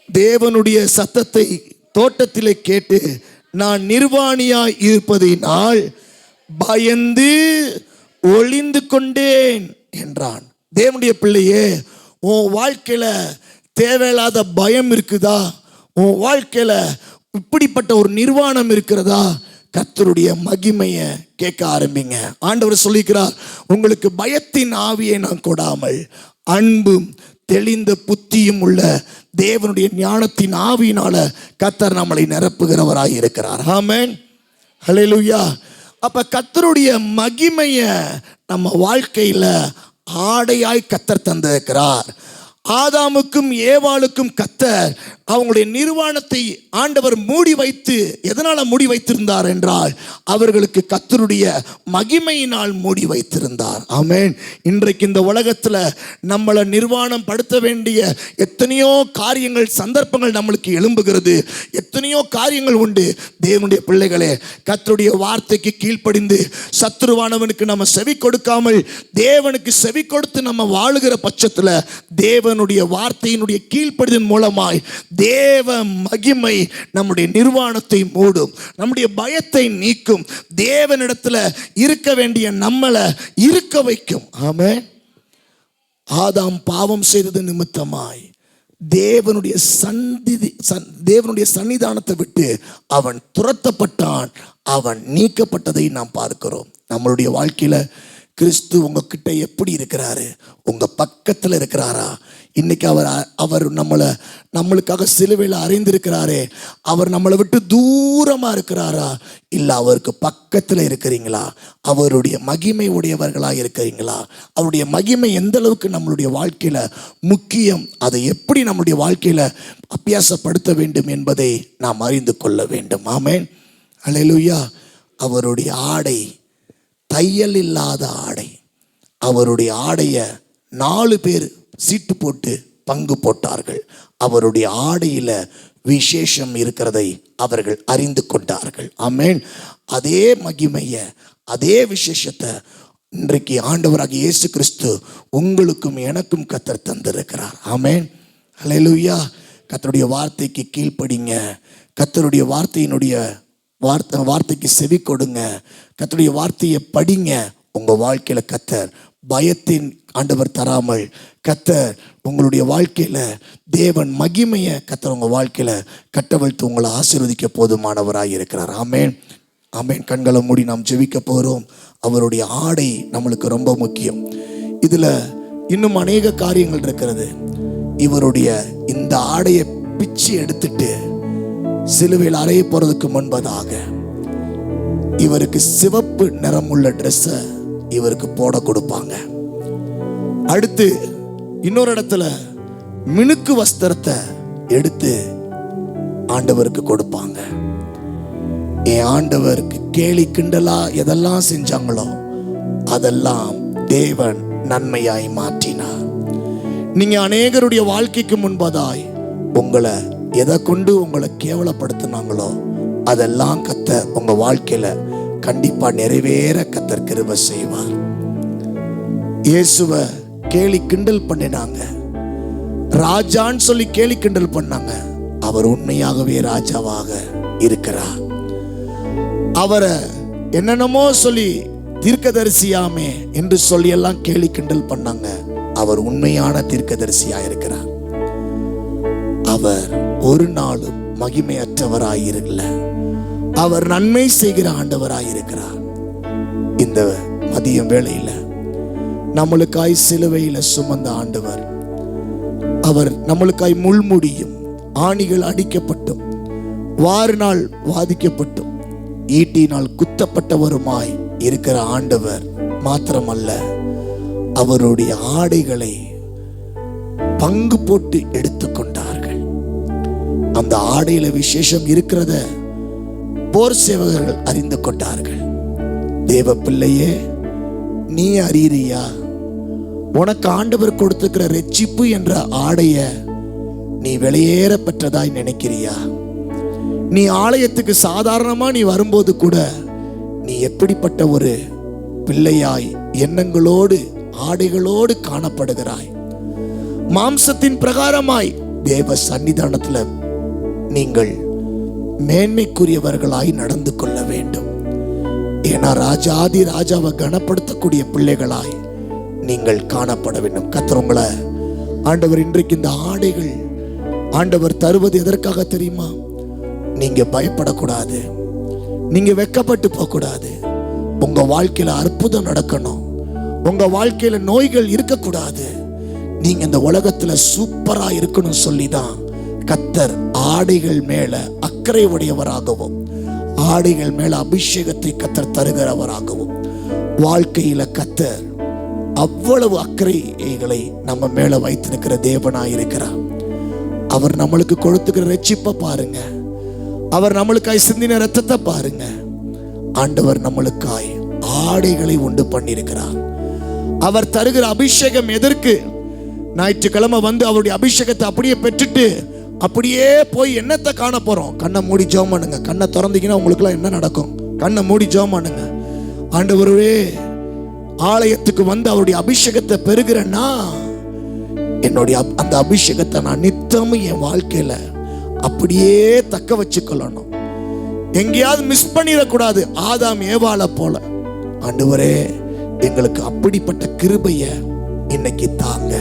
தேவனுடைய சத்தத்தை தோட்டத்திலே கேட்டு நான் நிர்வாணியாய் இருப்பதினால் பயந்து ஒளிந்து கொண்டேன் என்றான். தேவனுடைய பிள்ளையே, உன் வாழ்க்கையில தேவையில்லாத பயம் இருக்குதா? உன் வாழ்க்கையில இப்படிப்பட்ட ஒரு நிர்வாணம் இருக்கிறதா? கர்த்தருடைய மகிமையை கேட்க ஆரம்பிங்க. ஆண்டவர் சொல்லிக்கிறார், உங்களுக்கு பயத்தின் ஆவியை நான் கொடாமல் அன்பும் தெளிந்த புத்தியும் உள்ள தேவனுடைய ஞானத்தின் ஆவியினால கர்த்தர் நம்மளை நிரப்புகிறவராய் இருக்கிறார். ஆமென், அல்லேலூயா. அப்ப கர்த்தருடைய மகிமையை நம்ம வாழ்க்கையில ஆடையாய் கர்த்தர் தந்திருக்கிறார். ஆதாமுக்கும் ஏவாளுக்கும் கர்த்தர் அவங்களுடைய நிர்வாணத்தை ஆண்டவர் மூடி வைத்து, எதனால மூடி வைத்திருந்தார் என்றால் அவர்களுக்கு கர்த்தருடைய மகிமையினால் மூடி வைத்திருந்தார். ஆமென். இன்றைக்கு இந்த உலகத்தில் நம்மளை நிர்வாணம் படுத்த வேண்டிய எத்தனையோ காரியங்கள், சந்தர்ப்பங்கள் நம்மளுக்கு எழும்புகிறது. எத்தனையோ காரியங்கள் உண்டு. தேவனுடைய பிள்ளைகளே, கர்த்தருடைய வார்த்தைக்கு கீழ்ப்படிந்து சத்துருவானவனுக்கு நம்ம செவி கொடுக்காமல் தேவனுக்கு செவி கொடுத்து நம்ம வாழுகிற பட்சத்தில் தேவனுடைய வார்த்தையினுடைய கீழ்ப்படிதல் மூலமாய் தேவ மகிமை நம்முடைய நிர்வாணத்தை மூடும், நம்முடைய பயத்தை நீக்கும், தேவனிடத்தில் இருக்க வேண்டிய நம்மளை இருக்க வைக்கும். ஆமென். ஆதாம் பாவம் செய்தது நிமித்தமாய் தேவனுடைய சன்னிதானத்தை விட்டு அவன் துரத்தப்பட்டான், அவன் நீக்கப்பட்டதை நாம் பார்க்கிறோம். நம்மளுடைய வாழ்க்கையில கிறிஸ்து உங்ககிட்ட எப்படி இருக்கிறாரு? உங்க பக்கத்தில் இருக்கிறாரா? இன்னைக்கு அவர் நம்மளுக்காக சிலுவையில் அறிந்திருக்கிறாரே, அவர் நம்மளை விட்டு தூரமா இருக்கிறாரா? இல்லை அவருக்கு பக்கத்தில் இருக்கிறீங்களா? அவருடைய மகிமை உடையவர்களாக இருக்கிறீங்களா? அவருடைய மகிமை எந்த அளவுக்கு நம்மளுடைய வாழ்க்கையில முக்கியம், அதை எப்படி நம்மளுடைய வாழ்க்கையில அபியாசப்படுத்த வேண்டும் என்பதை நாம் அறிந்து கொள்ள வேண்டும். ஆமென். அல்லேலூயா. அவருடைய ஆடை தையல் இல்லாத ஆடை. அவருடைய ஆடைய 4 பேர் சீட்டு போட்டு பங்கு போட்டார்கள். அவருடைய ஆடையில விசேஷம் இருக்கிறதை அவர்கள் அறிந்து கொண்டார்கள். ஆமென். அதே மகிமையை, அதே விசேஷத்தை இன்றைக்கு ஆண்டவராகிய இயேசு கிறிஸ்து உங்களுக்கும் எனக்கும் கர்த்தர் தந்திருக்கிறார். ஆமென். அல்லேலூயா. கர்த்தருடைய வார்த்தைக்கு கீழ்ப்படிங்க. கர்த்தருடைய வார்த்தைக்கு செவி கொடுங்க. கர்த்தருடைய வார்த்தையை படிங்க. உங்க வாழ்க்கையில கர்த்தர் பயத்தின் ஆண்டவர் தராமல், கர்த்தர் உங்களுடைய வாழ்க்கையில தேவன் மகிமையை கர்த்தர் உங்க வாழ்க்கையில கட்டவிழ்த்து உங்களை ஆசீர்வதிக்க போதுமானவராய் இருக்கிறார். ஆமென். ஆமென். கண்களை மூடி நாம் ஜெபிக்க போறோம். அவருடைய ஆடை நம்மளுக்கு ரொம்ப முக்கியம். இதுல இன்னும் அநேக காரியங்கள் இருக்கிறது. இவருடைய இந்த ஆடையை பிச்சு எடுத்துட்டு சிலுவையில் அறைய போறதுக்கு முன்பதாக இவருக்கு சிவப்பு நிறமுள்ள ட்ரெஸ்ஸை இவருக்கு போட கொடுப்பாங்க. அடுத்து இன்னொரு இடத்துல மினுக்கு வஸ்திரத்தை எடுத்து ஆண்டவருக்கு கொடுப்பாங்க. என் ஆண்டவருக்கு கேலி கிண்டலா எதெல்லாம் செஞ்சாங்களோ அதெல்லாம் தேவன் நன்மையாய் மாற்றினார். நீங்க அநேகருடைய வாழ்க்கைக்கு முன்பதாய் உங்களை எதை கொண்டு உங்களை கேவலப்படுத்தினாங்களோ அதெல்லாம் கர்த்தர் உங்க வாழ்க்கையில கண்டிப்பா நிறைவேற கர்த்தர் கிருபை செய்வார். இயேசுவை கேலி கிண்டல் பண்ணினாங்க, ராஜான்னு சொல்லி கேலி கிண்டல் பண்ணாங்க. அவர் உண்மையாகவே ராஜாவாக இருக்கிறார். அவரை என்னென்னமோ சொல்லி தீர்க்கதரிசியாமே என்று சொல்லி எல்லாம் கேலி கிண்டல் பண்ணாங்க. அவர் உண்மையான தீர்க்கதரிசியா இருக்கிறார். அவர் ஒரு நாளும் மகிமையற்றவராயிருக்கல. அவர் நன்மை செய்கிற ஆண்டவராயிருக்கிறார். இந்த மதியம் வேளையில நம்மளுக்காய் சிலுவையில சுமந்த ஆண்டவர், அவர் நம்மளுக்காய் முள்முடியும் ஆணிகள் அடிக்கப்பட்டும் வாரினால் வாதிக்கப்பட்டும் ஈட்டினால் குத்தப்பட்டவருமாய் இருக்கிற ஆண்டவர் மாத்திரமல்ல, அவருடைய ஆடைகளை பங்கு போட்டு எடுத்துக்கொண்டார்கள். அந்த ஆடையில விசேஷம் இருக்கிறத போர் சேவகர்கள் அறிந்து கொண்டார்கள். தேவ பிள்ளையே, நீ அறியறியா? உனக்கு ஆண்டவர் கொடுத்துக்கிற ரட்சிப்பு என்ற ஆடைய நீ வெளியேற பெற்றதாய் நினைக்கிறியா? நீ ஆலயத்துக்கு சாதாரணமா நீ வரும்போது கூட நீ எப்படிப்பட்ட ஒரு பிள்ளையாய் எண்ணங்களோடு ஆடைகளோடு காணப்படுகிறாய். மாம்சத்தின் பிரகாரமாய் தேவ சன்னிதானத்துல நீங்கள் மேன்மைக்குரியவர்களாய் நடந்து கொள்ள வேண்டும். ஏன்னா ராஜாதி ராஜாவை கனப்படுத்தக்கூடிய பிள்ளைகளாய் நீங்கள் காணப்பட வேண்டும். கர்த்தர் உங்களை ஆண்டவர் இன்றைக்கு இந்த ஆடைகள் ஆண்டவர் தருவது எதற்காக தெரியுமா? நீங்க பயப்படக்கூடாது, நீங்க வெட்கப்பட்டு போகக்கூடாது. உங்க வாழ்க்கையில அற்புதம் நடக்கணும், உங்க வாழ்க்கையில நோய்கள் இருக்கக்கூடாது. நீங்க இந்த உலகத்துல சூப்பரா இருக்கணும் சொல்லிதான் கர்த்தர் ஆடைகள் மேல அக்கறை உடையவராகவும் ஆடைகள் மேல அபிஷேகத்தை கர்த்தர் தருகிறவராகவும் வாழ்க்கையில கர்த்தர் அவ்வளவு அக்கறைகளை நம்ம மேல வைத்திருக்கிற தேவனாயிருக்கிறார். அவர் நம்மளுக்கு கொடுத்துக்கிற ரட்சிப்பை பாருங்க, அவர் நம்மளுக்காய் சிந்தின ரத்தத்தை பாருங்க. ஆண்டவர் நம்மளுக்காய் ஆடைகளை உண்டு பண்ணியிருக்கிறார். அவர் தருகிற அபிஷேகம் எதற்கு? ஞாயிற்றுக்கிழமை வந்து அவருடைய அபிஷேகத்தை அப்படியே பெற்றுட்டு அப்படியே போய் என்னத்தை காண போறோம்? கண்ணை மூடி ஜெபம் பண்ணுங்க. கண்ணை திறந்தீங்கன்னா உங்களுக்குலாம் என்ன நடக்கும்? கண்ணை மூடி ஜெபம் பண்ணுங்க. ஆண்டவரே, ஆலயத்துக்கு வந்து அவருடைய அபிஷேகத்தை பெறுகிறேன்னா என்னுடைய அந்த அபிஷேகத்தை நான் நித்தமும் என் வாழ்க்கையில அப்படியே தக்க வச்சுக்கொள்ளணும். எங்கேயாவது மிஸ் பண்ணிடக்கூடாது. ஆதாம் ஏவாளை போல. ஆண்டவரே, எங்களுக்கு அப்படிப்பட்ட கிருபைய இன்னைக்கு தாங்க.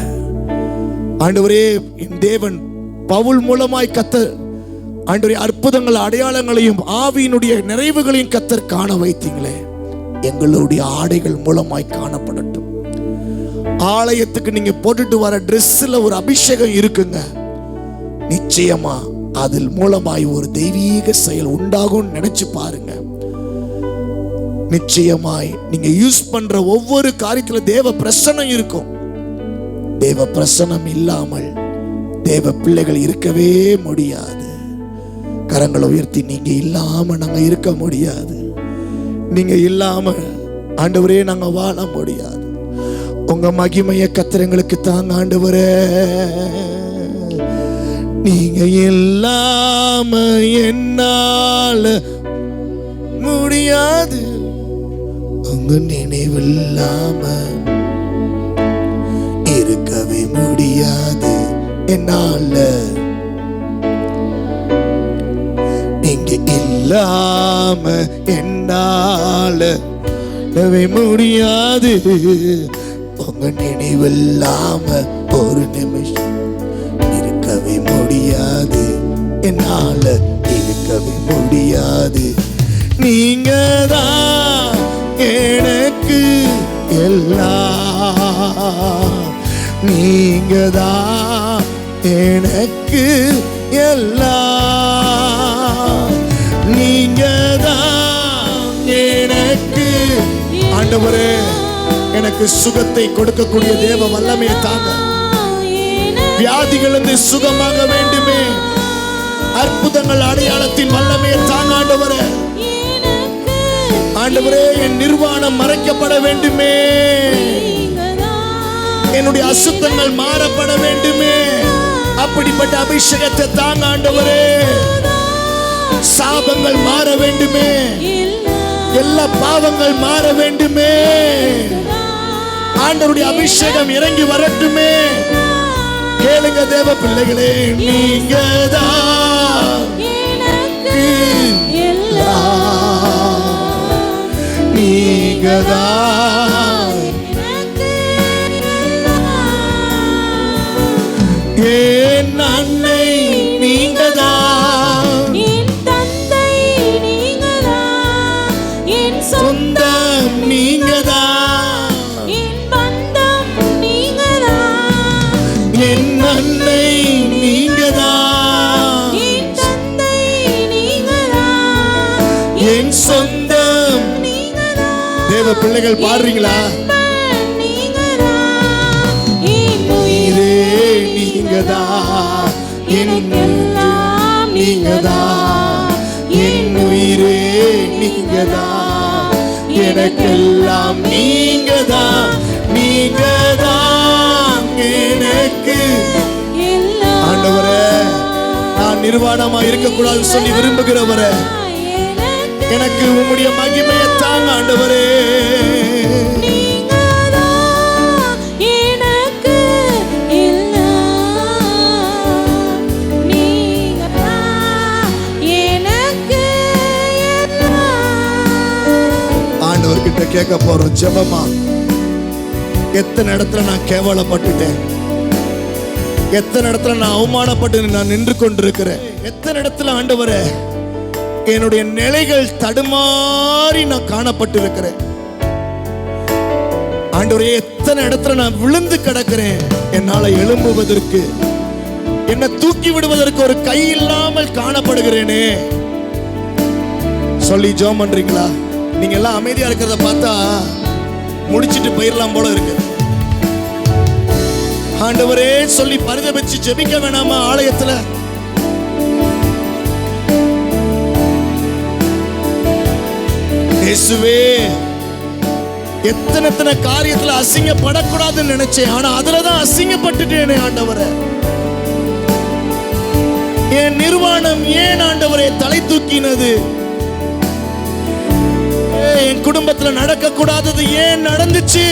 ஆண்டவரே, என் தேவன் பவுல் மூலமாய் கர்த்தர் ஆண்டவரே அற்புதங்கள் அடையாளங்களையும் ஆவியினுடைய நிறைவுகளையும் கர்த்தர் காண வைத்தீங்களே, எங்களுடைய ஆடைகள் மூலமாய் காணப்படட்டும். ஆலயத்துக்கு நீங்க போட்டுட்டு வர ட்ரெஸ்ல ஒரு அபிஷேகம் இருக்குங்க. நிச்சயமா அதில் மூலமாய் ஒரு தெய்வீக செயல் உண்டாகும் நினைச்சு பாருங்க. நிச்சயமாய் நீங்க யூஸ் பண்ற ஒவ்வொரு காரியத்துல தேவ பிரசன்னம் இருக்கும். தேவ பிரசன்னம் இல்லாமல் தேவ பிள்ளைகள் இருக்கவே முடியாது. கரங்களை உயர்த்தி, நீங்க இல்லாம நாங்க இருக்க முடியாது. நீங்க இல்லாம ஆண்டவரே நாங்க வாழ முடியாது. உங்க மகிமைய கர்த்தர் எங்களுக்கு தாங்க ஆண்டவரே. நீங்க இல்லாம என்னால முடியாது. உங்க நினைவில்லாம இருக்கவே முடியாது என்னால. நீங்க இல்லாம என்னால முடியாது. உங்க நினைவில்லாம ஒரு நிமிஷம் இருக்கவே முடியாது என்னால. இருக்கவே முடியாது. நீங்க தான் எனக்கு எல்லாம். நீங்க தான் எனக்கு எல்லாம். நீங்க தான் எனக்கு. ஆண்டவரே, எனக்கு சுகத்தை கொடுக்கக்கூடிய தேவ வல்லமையை தாங்க. வியாதிகளிலிருந்து சுகமாக வேண்டுமே. அற்புதங்கள் அடையாளத்தின் வல்லமையை தாங்க ஆண்டவரே. ஆண்டவரே, என் நிர்வாணம் மறைக்கப்பட வேண்டுமே. என்னுடைய அசுத்தங்கள் மாறப்பட வேண்டுமே. அப்படிப்பட்ட அபிஷேகத்தை தாங்க ஆண்டவரே. சாபங்கள் மாற வேண்டுமே. எல்லா பாவங்கள் மாற வேண்டுமே. ஆண்டவருடைய அபிஷேகம் இறங்கி வரட்டுமே. கேளுங்க தேவ பிள்ளைகளே, நீங்க தான் நீங்க தான் என் அன்னை. நீங்க தான் என் தந்தை. நீங்க தான் என் சொந்தம். நீங்க தான் என் பந்தம். நீங்க தான் என் அன்னை. நீங்க தான் என் தந்தை. நீங்க தான் என் சொந்தம். நீங்க தான் தேவ பிள்ளைகள் பாடுறீங்களா? நீங்க தான் என் உயிரே நீங்க தான். எனக்கெல்லாம் நீங்க தான் என் உயிரே. நீங்க தான் எனக்கெல்லாம். நீங்க தான். நீங்க தான் எனக்கு. ஆண்டவரே, நான் நிர்வாணமா இருக்கக்கூடாது சொல்லி விரும்புகிறவரே, எனக்கு உம்முடைய மகிமையை தாங்க ஆண்டவரே. ஆண்டவர்கிட்ட கேட்க போறோம் ஜெபமா. எத்தனை இடத்துல நான் கேவலப்பட்டுட்டேன். எத்தனை இடத்துல நான் அவமானப்பட்டு நான் நின்று கொண்டிருக்கிறேன். எத்தனை இடத்துல ஆண்டவரே என்னுடைய நிலைகள் தடுமாறி நான் காணப்பட்டு இருக்கிறேன். ஆண்டவரே, எத்தனை இடத்துல நான் விழுந்து கிடக்கிறேன். என்னால எழும்புவதற்கு, என்னை தூக்கி விடுவதற்கு ஒரு கை இல்லாமல் காணப்படுகிறேனே சொல்லி ஜெபம் பண்றீங்களா? நீங்க எல்லாம் அமைதியா இருக்கிறத பார்த்தா முடிச்சிட்டு போயிடலாம் போல இருக்கு. ஆண்டவரே சொல்லி பரிதபிச்சு ஜெபிக்க வேணாமா? ஆலயத்துல இயேசுவே, எத்தனை காரியத்துல அசிங்கப்படக்கூடாதுன்னு நினைச்சேன், ஆனா அதுலதான் அசிங்கப்பட்டுட்டேனே ஆண்டவரே. என் நிர்வாணம் ஏன் ஆண்டவரே தலை தூக்கினது? என் குடும்பத்துல நடக்க கூடாதது ஏன் நடந்துச்சு?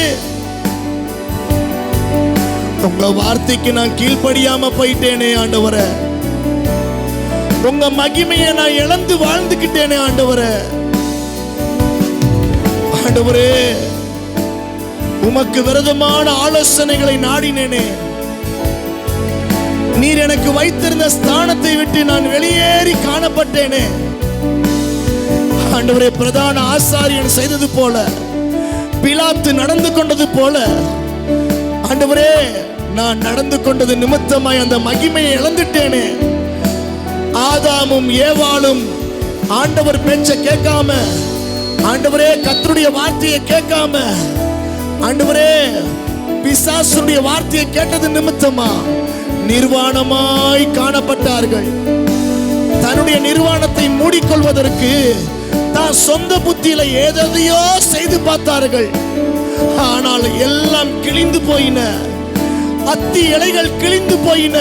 உங்க வார்த்தைக்கு நான் கீழ்ப்படியாம போயிட்டேனே ஆண்டவரே. உங்க மகிமையை நான் இழந்து வாழ்ந்துக்கிட்டேனே ஆண்டவரே. ஆண்டவரே, உமக்கு விரோதமான ஆலோசனைகளை நாடினேனே. நீர் எனக்கு வைத்திருந்த ஸ்தானத்தை விட்டு நான் வெளியேறி காணப்பட்டேனே ஆண்டவரே. பிரதான ஆசாரியன் செய்தது போல, பிலாத்து நடந்து கொண்டது போல ஆண்டவரே, நான் நடந்து கொண்டது நிமித்தமாய் அந்த மகிமையை இழந்துட்டேனே. ஆதாமும் ஏவாளும் ஆண்டவர் பேச்ச கேட்காம, ஆண்டவரே கர்த்தருடைய வார்த்தையை கேட்காம, ஆண்டவரே பிசாசுடைய வார்த்தையை கேட்டது நிமித்தமா நிர்வாணமாய் காணப்பட்டார்கள். தன்னுடைய நிர்வாணத்தை மூடிக்கொள்வதற்கு தான் சொந்த புத்தியில ஏதையோ செய்து பார்த்தார்கள். ஆனால் எல்லாம் கிழிந்து போயின. அத்தி இலைகள் கிழிந்து போயின.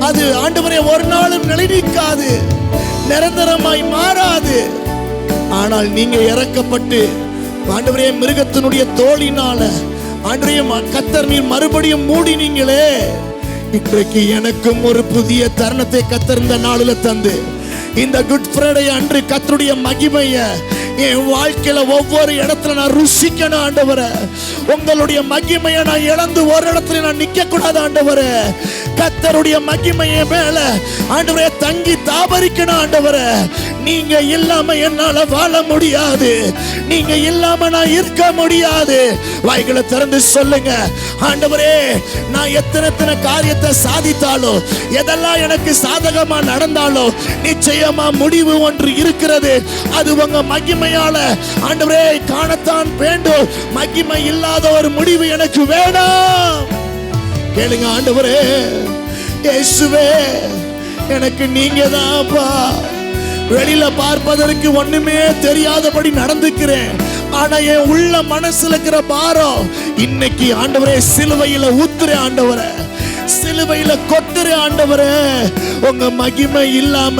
அது ஆண்டவரே ஒரு நாளும் நிலைநிற்காது, நிரந்தரமாய் மாறாது. ஆனால் நீங்க இறக்கப்பட்டு ஆண்டவரே மிருகத்தினுடைய தோலினால ஆண்டவரே கர்த்தர் நீர் மறுபடியும் மூடினீங்களே. இன்றைக்கு எனக்கும் ஒரு புதிய தருணத்தை கர்த்தர் இந்த நாளில் தந்து, இந்த குட் ஃப்ரைடே அன்று கர்த்தருடைய மகிமையை என் வாழ்க்கையில ஒவ்வொரு இடத்துல நான் ருசிக்கணும் ஆண்டவரே. உங்களுடைய மகிமையை நான் இழந்து ஒரு இடத்துல நான் நிக்க கூடாது ஆண்டவரே. கர்த்தருடைய மகிமையை மேல ஆண்டவரே தங்கி தாபரிக்கணும் ஆண்டவரே. நீங்க இல்லாம என்னால வாழ முடியாது, நீங்க இல்லாம நான் இருக்க முடியாது. வாய்களை திறந்து சொல்லுங்க, ஆண்டவரே நான் எத்தனை காரியத்தை சாதித்தாலும், எதெல்லாம் எனக்கு சாதகமா நடந்தாலும் நிச்சயமா முடிவு ஒன்று இருக்கிறது. அது உங்க மகிமையால ஆண்டவரே காணத்தான் வேண்டும். மகிமை இல்லாத ஒரு முடிவு எனக்கு வேண்டாம். கேளுங்க ஆண்டவரே. இயேசுவே, எனக்கு நீங்க தான்ப்பா. வெளியில பார்ப்பதற்கு ஒண்ணுமே தெரியாதபடி நடந்துக்கிறேன், ஆனா என் உள்ள மனசுல இருக்கிற பாரம் இன்னைக்கு ஆண்டவரே சிலுவையில ஊத்துறேன் ஆண்டவரே, சிலுவையில கொட்டுறேன் ஆண்டவரே. உங்க மகிமை இல்லாம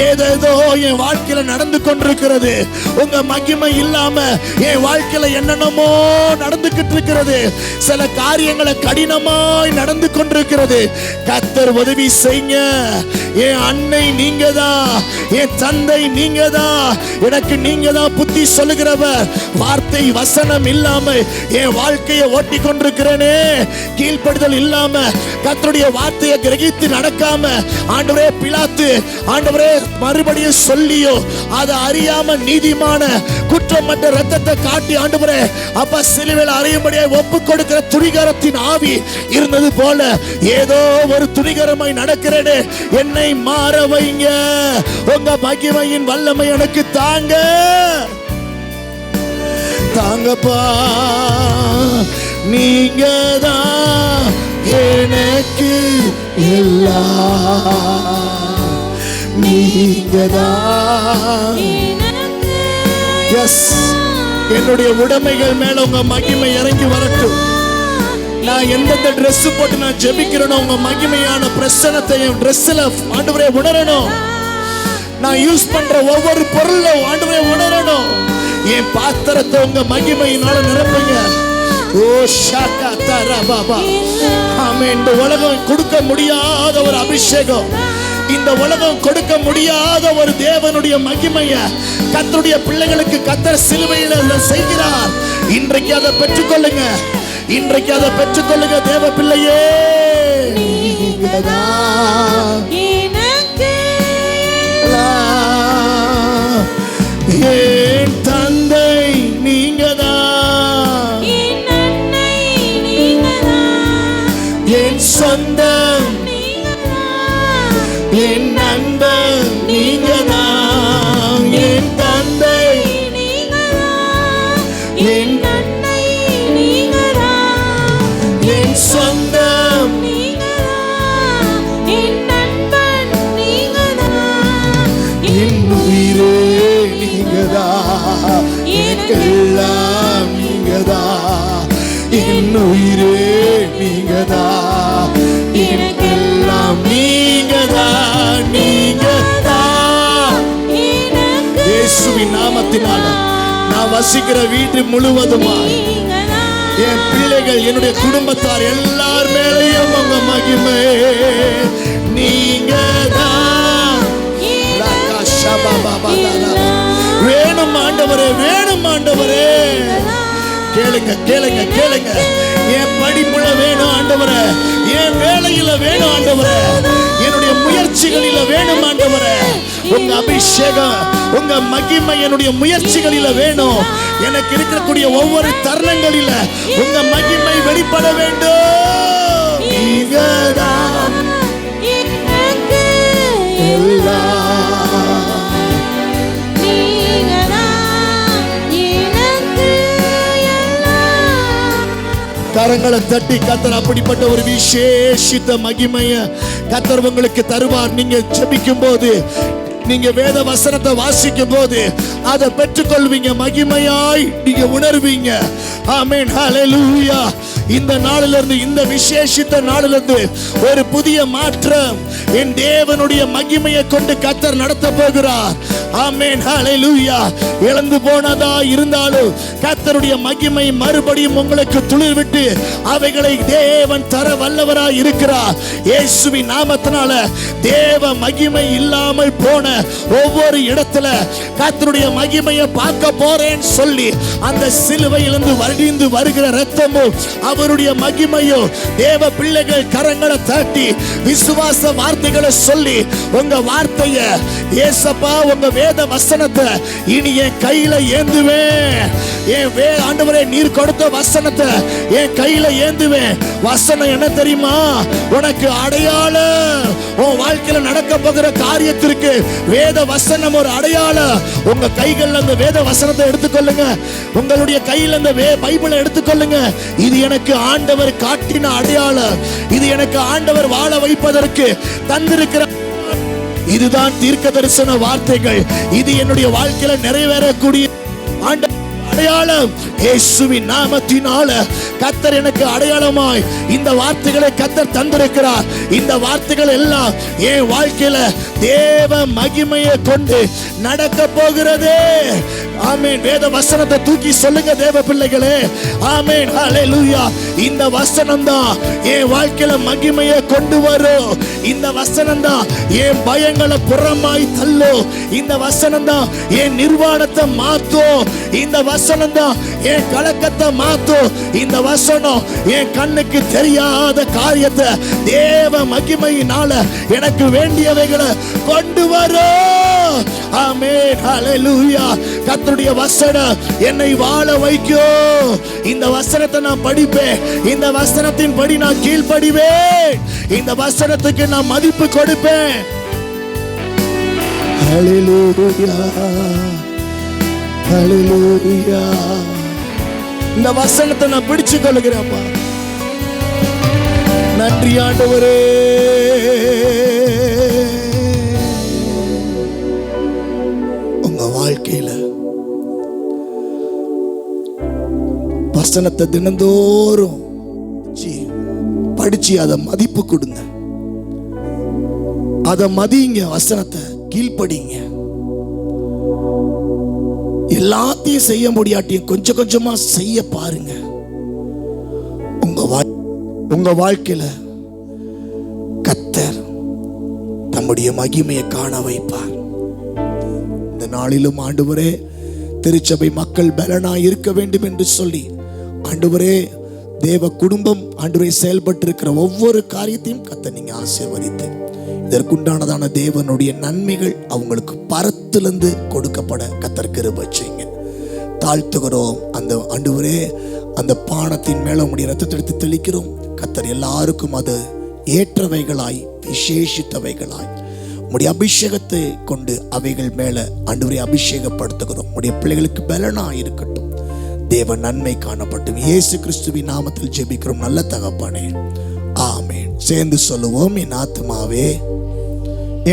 ஏதேதோ என் வாழ்க்கையில நடந்து கொண்டிருக்கிறது. உங்க மகிமை இல்லாம என் வாழ்க்கையில என்னென்னமோ நடந்துகிட்டு இருக்கிறது. சில காரியங்களை கடினமாய் நடந்து கொண்டிருக்கிறது. கர்த்தர் உதவி செய்யுங்க. என் அன்னை நீங்க தான், என் தந்தை நீங்க தான், எனக்கு நீங்க தான் புத்தி சொல்லுகிறவர். வார்த்தை வசனம் இல்லாம என் வாழ்க்கையை ஓட்டி கொண்டிருக்கிறேனே, கீழ்ப்படுதல் இல்லாம கர்த்தருடைய வார்த்தையை கிரகித்து நடக்காம ஆண்டவரே பிலாத்து ஆண்டவரே மறுபடியும் சொல்லியோ அதை அறியாம நீதிமான குற்றமற்ற ரத்தத்தை காட்டி ஆண்டவரே அப்ப சிலுவையில் அறியும்படியாக ஒப்பு கொடுக்கிற துணிகரத்தின் ஆவி இருந்தது போல ஏதோ ஒரு துணிகரமாய் நடக்கிறேனே, என்னை மாற வைங்க. உங்க மகிமையின் வல்லமை எனக்கு தாங்க, தாங்கப்பா. நீங்க தான் எனக்கு எல்லாம், நீங்க தான். எஸ், என்னுடைய உடைமைகள் மேல உங்க மகிமை இறங்கி வரட்டும். நான் எந்தெந்த ட்ரெஸ் போட்டு நான் ஜெபிக்கிறேனோ உங்க மகிமையான பிரசன்னத்தை என் ட்ரெஸ்ல ஆண்டவரே உணரணும். நான் யூஸ் பண்ற ஒவ்வொரு பொருளும் ஆண்டவரே உணரணும். என் பாத்திரத்தை உங்க மகிமையினால நிரப்புங்க. ஓ ஷாக்கா தரா பாபா. ஆமென். இந்த உலகம் கொடுக்க முடியாத ஒரு அபிஷேகம், இந்த உலகம் கொடுக்க முடியாத ஒரு தேவனுடைய மகிமையை கர்த்தருடைய பிள்ளைகளுக்கு கர்த்தர் சிலுவையில் செய்கிறார். இன்றைக்கு அதை பெற்றுக்கொள்ளுங்க, இன்றைக்கு அதை பெற்றுக்கொள்ளுங்க தேவ பிள்ளையே. என் தந்தை நீங்க தான், என் சொந்தம், என் நண்பன் நீங்க தான். என் தந்தை, என் சொந்தம், எனக்கெல்லாம் நீங்கதான், என் உயிரே நீங்கதான், எனக்கெல்லாம் நீங்கதான், நீங்கதான். இயேசுவின் நாமத்தினால நான் வசிக்கிற வீட்டு முழுவதுமாய் என் பிள்ளைகள், என்னுடைய குடும்பத்தார் எல்லார் மேலையும் உங்க மகிமை நீங்கதான். வேணும் ஆண்டவரே, வேணும் ஆண்டவரே. கேளுங்க கேளுங்க கேளுங்க. என் படிப்புல வேணும் ஆண்டவரே, என் வேலையில வேணும் ஆண்டவரே, என்னுடைய முயற்சிகளில வேணும் ஆண்டவரே. உங்க அபிஷேகம், உங்க மகிமை என்னுடைய முயற்சிகளில வேணும். எனக்கு இருக்கக்கூடிய ஒவ்வொரு தருணங்களில உங்க மகிமை வெளிப்பட வேண்டும். நீங்கதான் எல்லாம். கரங்களை தட்டி கத்தர் அப்படிப்பட்ட ஒரு விசேஷித்த மகிமைய கத்தர் உங்களுக்கு தருவார். நீங்க ஜெபிக்கும் போது, நீங்க வேத வசனத்தை வாசிக்கும் போது அதை பெற்றுக்கொள்வீங்க, மகிமையாய் நீங்க உணர்வீங்க. ஆமென், ஹல்லேலூயா. இந்த நாளிலிருந்து, இந்த விசேஷித்த நாளிலிருந்து ஒரு புதிய மாற்றம் என் தேவனுடைய மகிமையை கொண்டு கத்தர் நடத்த போகிறார். ஆமென், ஹல்லேலூயா. இழந்து போனதா இருந்தாலும் கர்த்தருடைய மகிமை மறுபடியும் உங்களுக்கு துளிர் விட்டு அவைகளை தேவன் தர வல்லவராய் இருக்கிறார். இயேசுவின் நாமத்தினால தேவ மகிமை இல்லாமல் போன ஒவ்வொரு இடத்துல கர்த்தருடைய மகிமையை பார்க்க போறேன்னு சொல்லி அந்த சிலுவையிலிருந்து வடிந்து வருகிற இரத்தமும் அவருடைய மகிமையும் தேவ பிள்ளைகள் கரங்களை தட்டி விசுவாச வார்த்தைகளை சொல்லி உங்க வார்த்தையை, ஏசப்பா உங்க வேத வசனத்தை இனி என் கையில ஏந்துவேன். என் ஆண்டவரே, நீர் கொடுத்த வசனத்தை என் கையில ஏந்துவேன். வசனம் என்ன தெரியுமா? உனக்கு அடையாளம். உன் வாழ்க்கையில நடக்க போகிற காரியத்திற்கு வேத வசனம் ஒரு அடையாளம். உங்க கைகள் அந்த வேத வசனத்தை எடுத்துக்கொள்ளுங்க. உங்களுடைய கையில் அந்த பைபிளை எடுத்துக்கொள்ளுங்க. இது எனக்கு ஆண்டவர் காட்டின அடையாளம். இது எனக்கு ஆண்டவர் வாழ வைப்பதற்கு தந்திருக்கிற, இதுதான் தீர்க்க தரிசன வார்த்தைகள். இது என்னுடைய வாழ்க்கையில நிறைவேறக்கூடிய அடையாளம். இயேசுவின் நாமத்தினால கர்த்தர் எனக்கு அடையாளமாய் இந்த வார்த்தைகளை கர்த்தர் தந்திருக்கிறார். இந்த வார்த்தைகள் எல்லாம் என் வாழ்க்கையில தேவ மகிமையை கொண்டு நடக்க போகிறது. ஆமென். வேத வசனத்தை தூக்கி சொல்லுங்க தேவ பிள்ளைகளே. ஆமென், ஹல்லேலூயா. இந்த வசனம் தான் என் வாழ்க்கையில மகிமையை கொண்டு வரும். இந்த வசனம் தான் என் பயங்களை புறமாய் தள்ளும். இந்த வசனம் தான் என் நிர்வாணத்தை மாத்தும். இந்த வசனம் தான் என் கலக்கத்தை மாத்தும். இந்த வசனம் என் கண்ணுக்கு தெரியாத காரியத்தை தேவ மகிமையினால எனக்கு வேண்டியவைகளை கொண்டு வரும். ஆமென், ஹல்லேலூயா. கர்த்தருடைய வசனம் என்னை வாழ வைக்கும். இந்த வசனத்தை நான் படிப்பேன். இந்த வசனத்தின் படி நான் கீழ்ப்படிவேன். இந்த வசனத்துக்கு நான் மதிப்பு கொடுப்பேன். ஹல்லேலூயா, ஹல்லேலூயா. இந்த வசனத்தை நான் பிடிச்சு கொள்கிறேன்ப்பா. நன்றி ஆண்டவரே. உங்க வாழ்க்கையில வசனத்தை தினந்தோறும் படிச்சு அதை மதிப்பு கொடுங்க. அதை மதிங்க, வசனத்தை கீழ்ப்படிங்க. எல்லாத்தையும் செய்ய முடியாட்டியும் கொஞ்சம் கொஞ்சமா செய்ய பாருங்க. உங்க வாழ்க்கையில கர்த்தர் தம்முடைய மகிமையை காண வைப்பார். இந்த நாளிலும் ஆண்டவரே, திருச்சபை மக்கள் பலனாய் இருக்க வேண்டும் என்று சொல்லி ஆண்டவரே, தேவ குடும்பம் ஆண்டவரே செயல்பட்டு இருக்கிற ஒவ்வொரு காரியத்தையும் கர்த்தர் நீங்க ஆசீர்வதித்து இதற்குண்டானதான தேவனுடைய நன்மைகள் அவங்களுக்கு பரத்திலிருந்து கொடுக்கப்பட கர்த்தர் கிருபை செய்யுங்க. தாழ்த்துகிறோம். அந்த ஆண்டவரே, அந்த பானத்தின் மேல உம்முடைய இரத்தத்தை எடுத்து தெளிக்கிறோம். கர்த்தர் எல்லாருக்கும் அது ஏற்றவைகளாய் விசேஷித்தவைகளாய் உம்முடைய அபிஷேகத்தை கொண்டு அவைகள் மேல ஆண்டவரே அபிஷேகப்படுத்துகிறோம். உம்முடைய பிள்ளைகளுக்கு பலனாய் இருக்கட்டும். தேவ நன்மை காணப்பட்டும். இயேசு கிறிஸ்துவின் நாமத்தில் ஜெபிக்கிறோம் நல்ல தகப்பனே, ஆமென். சேர்ந்து சொல்லுவோம். என் ஆத்துமாவே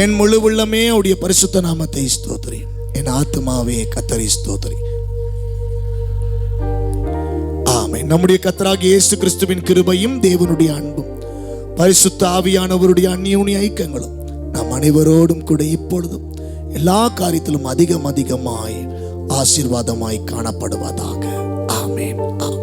என் முழு உள்ளமே அவருடைய பரிசுத்த நாமத்தை ஸ்தோத்திரி. என் ஆத்துமாவே கர்த்தரை ஸ்தோத்திரி. நம்முடைய கர்த்தராகிய இயேசு கிறிஸ்துவின் கிருபையும் தேவனுடைய அன்பும் பரிசுத்த ஆவியானவருடைய அந்யோன்ய ஐக்கியங்களும் நம் அனைவரோடும் கூட இப்பொழுதும் எல்லா காரியத்திலும் அதிகமாய் ஆசீர்வாதமாய் காணப்படுவதாக. ஆமென்.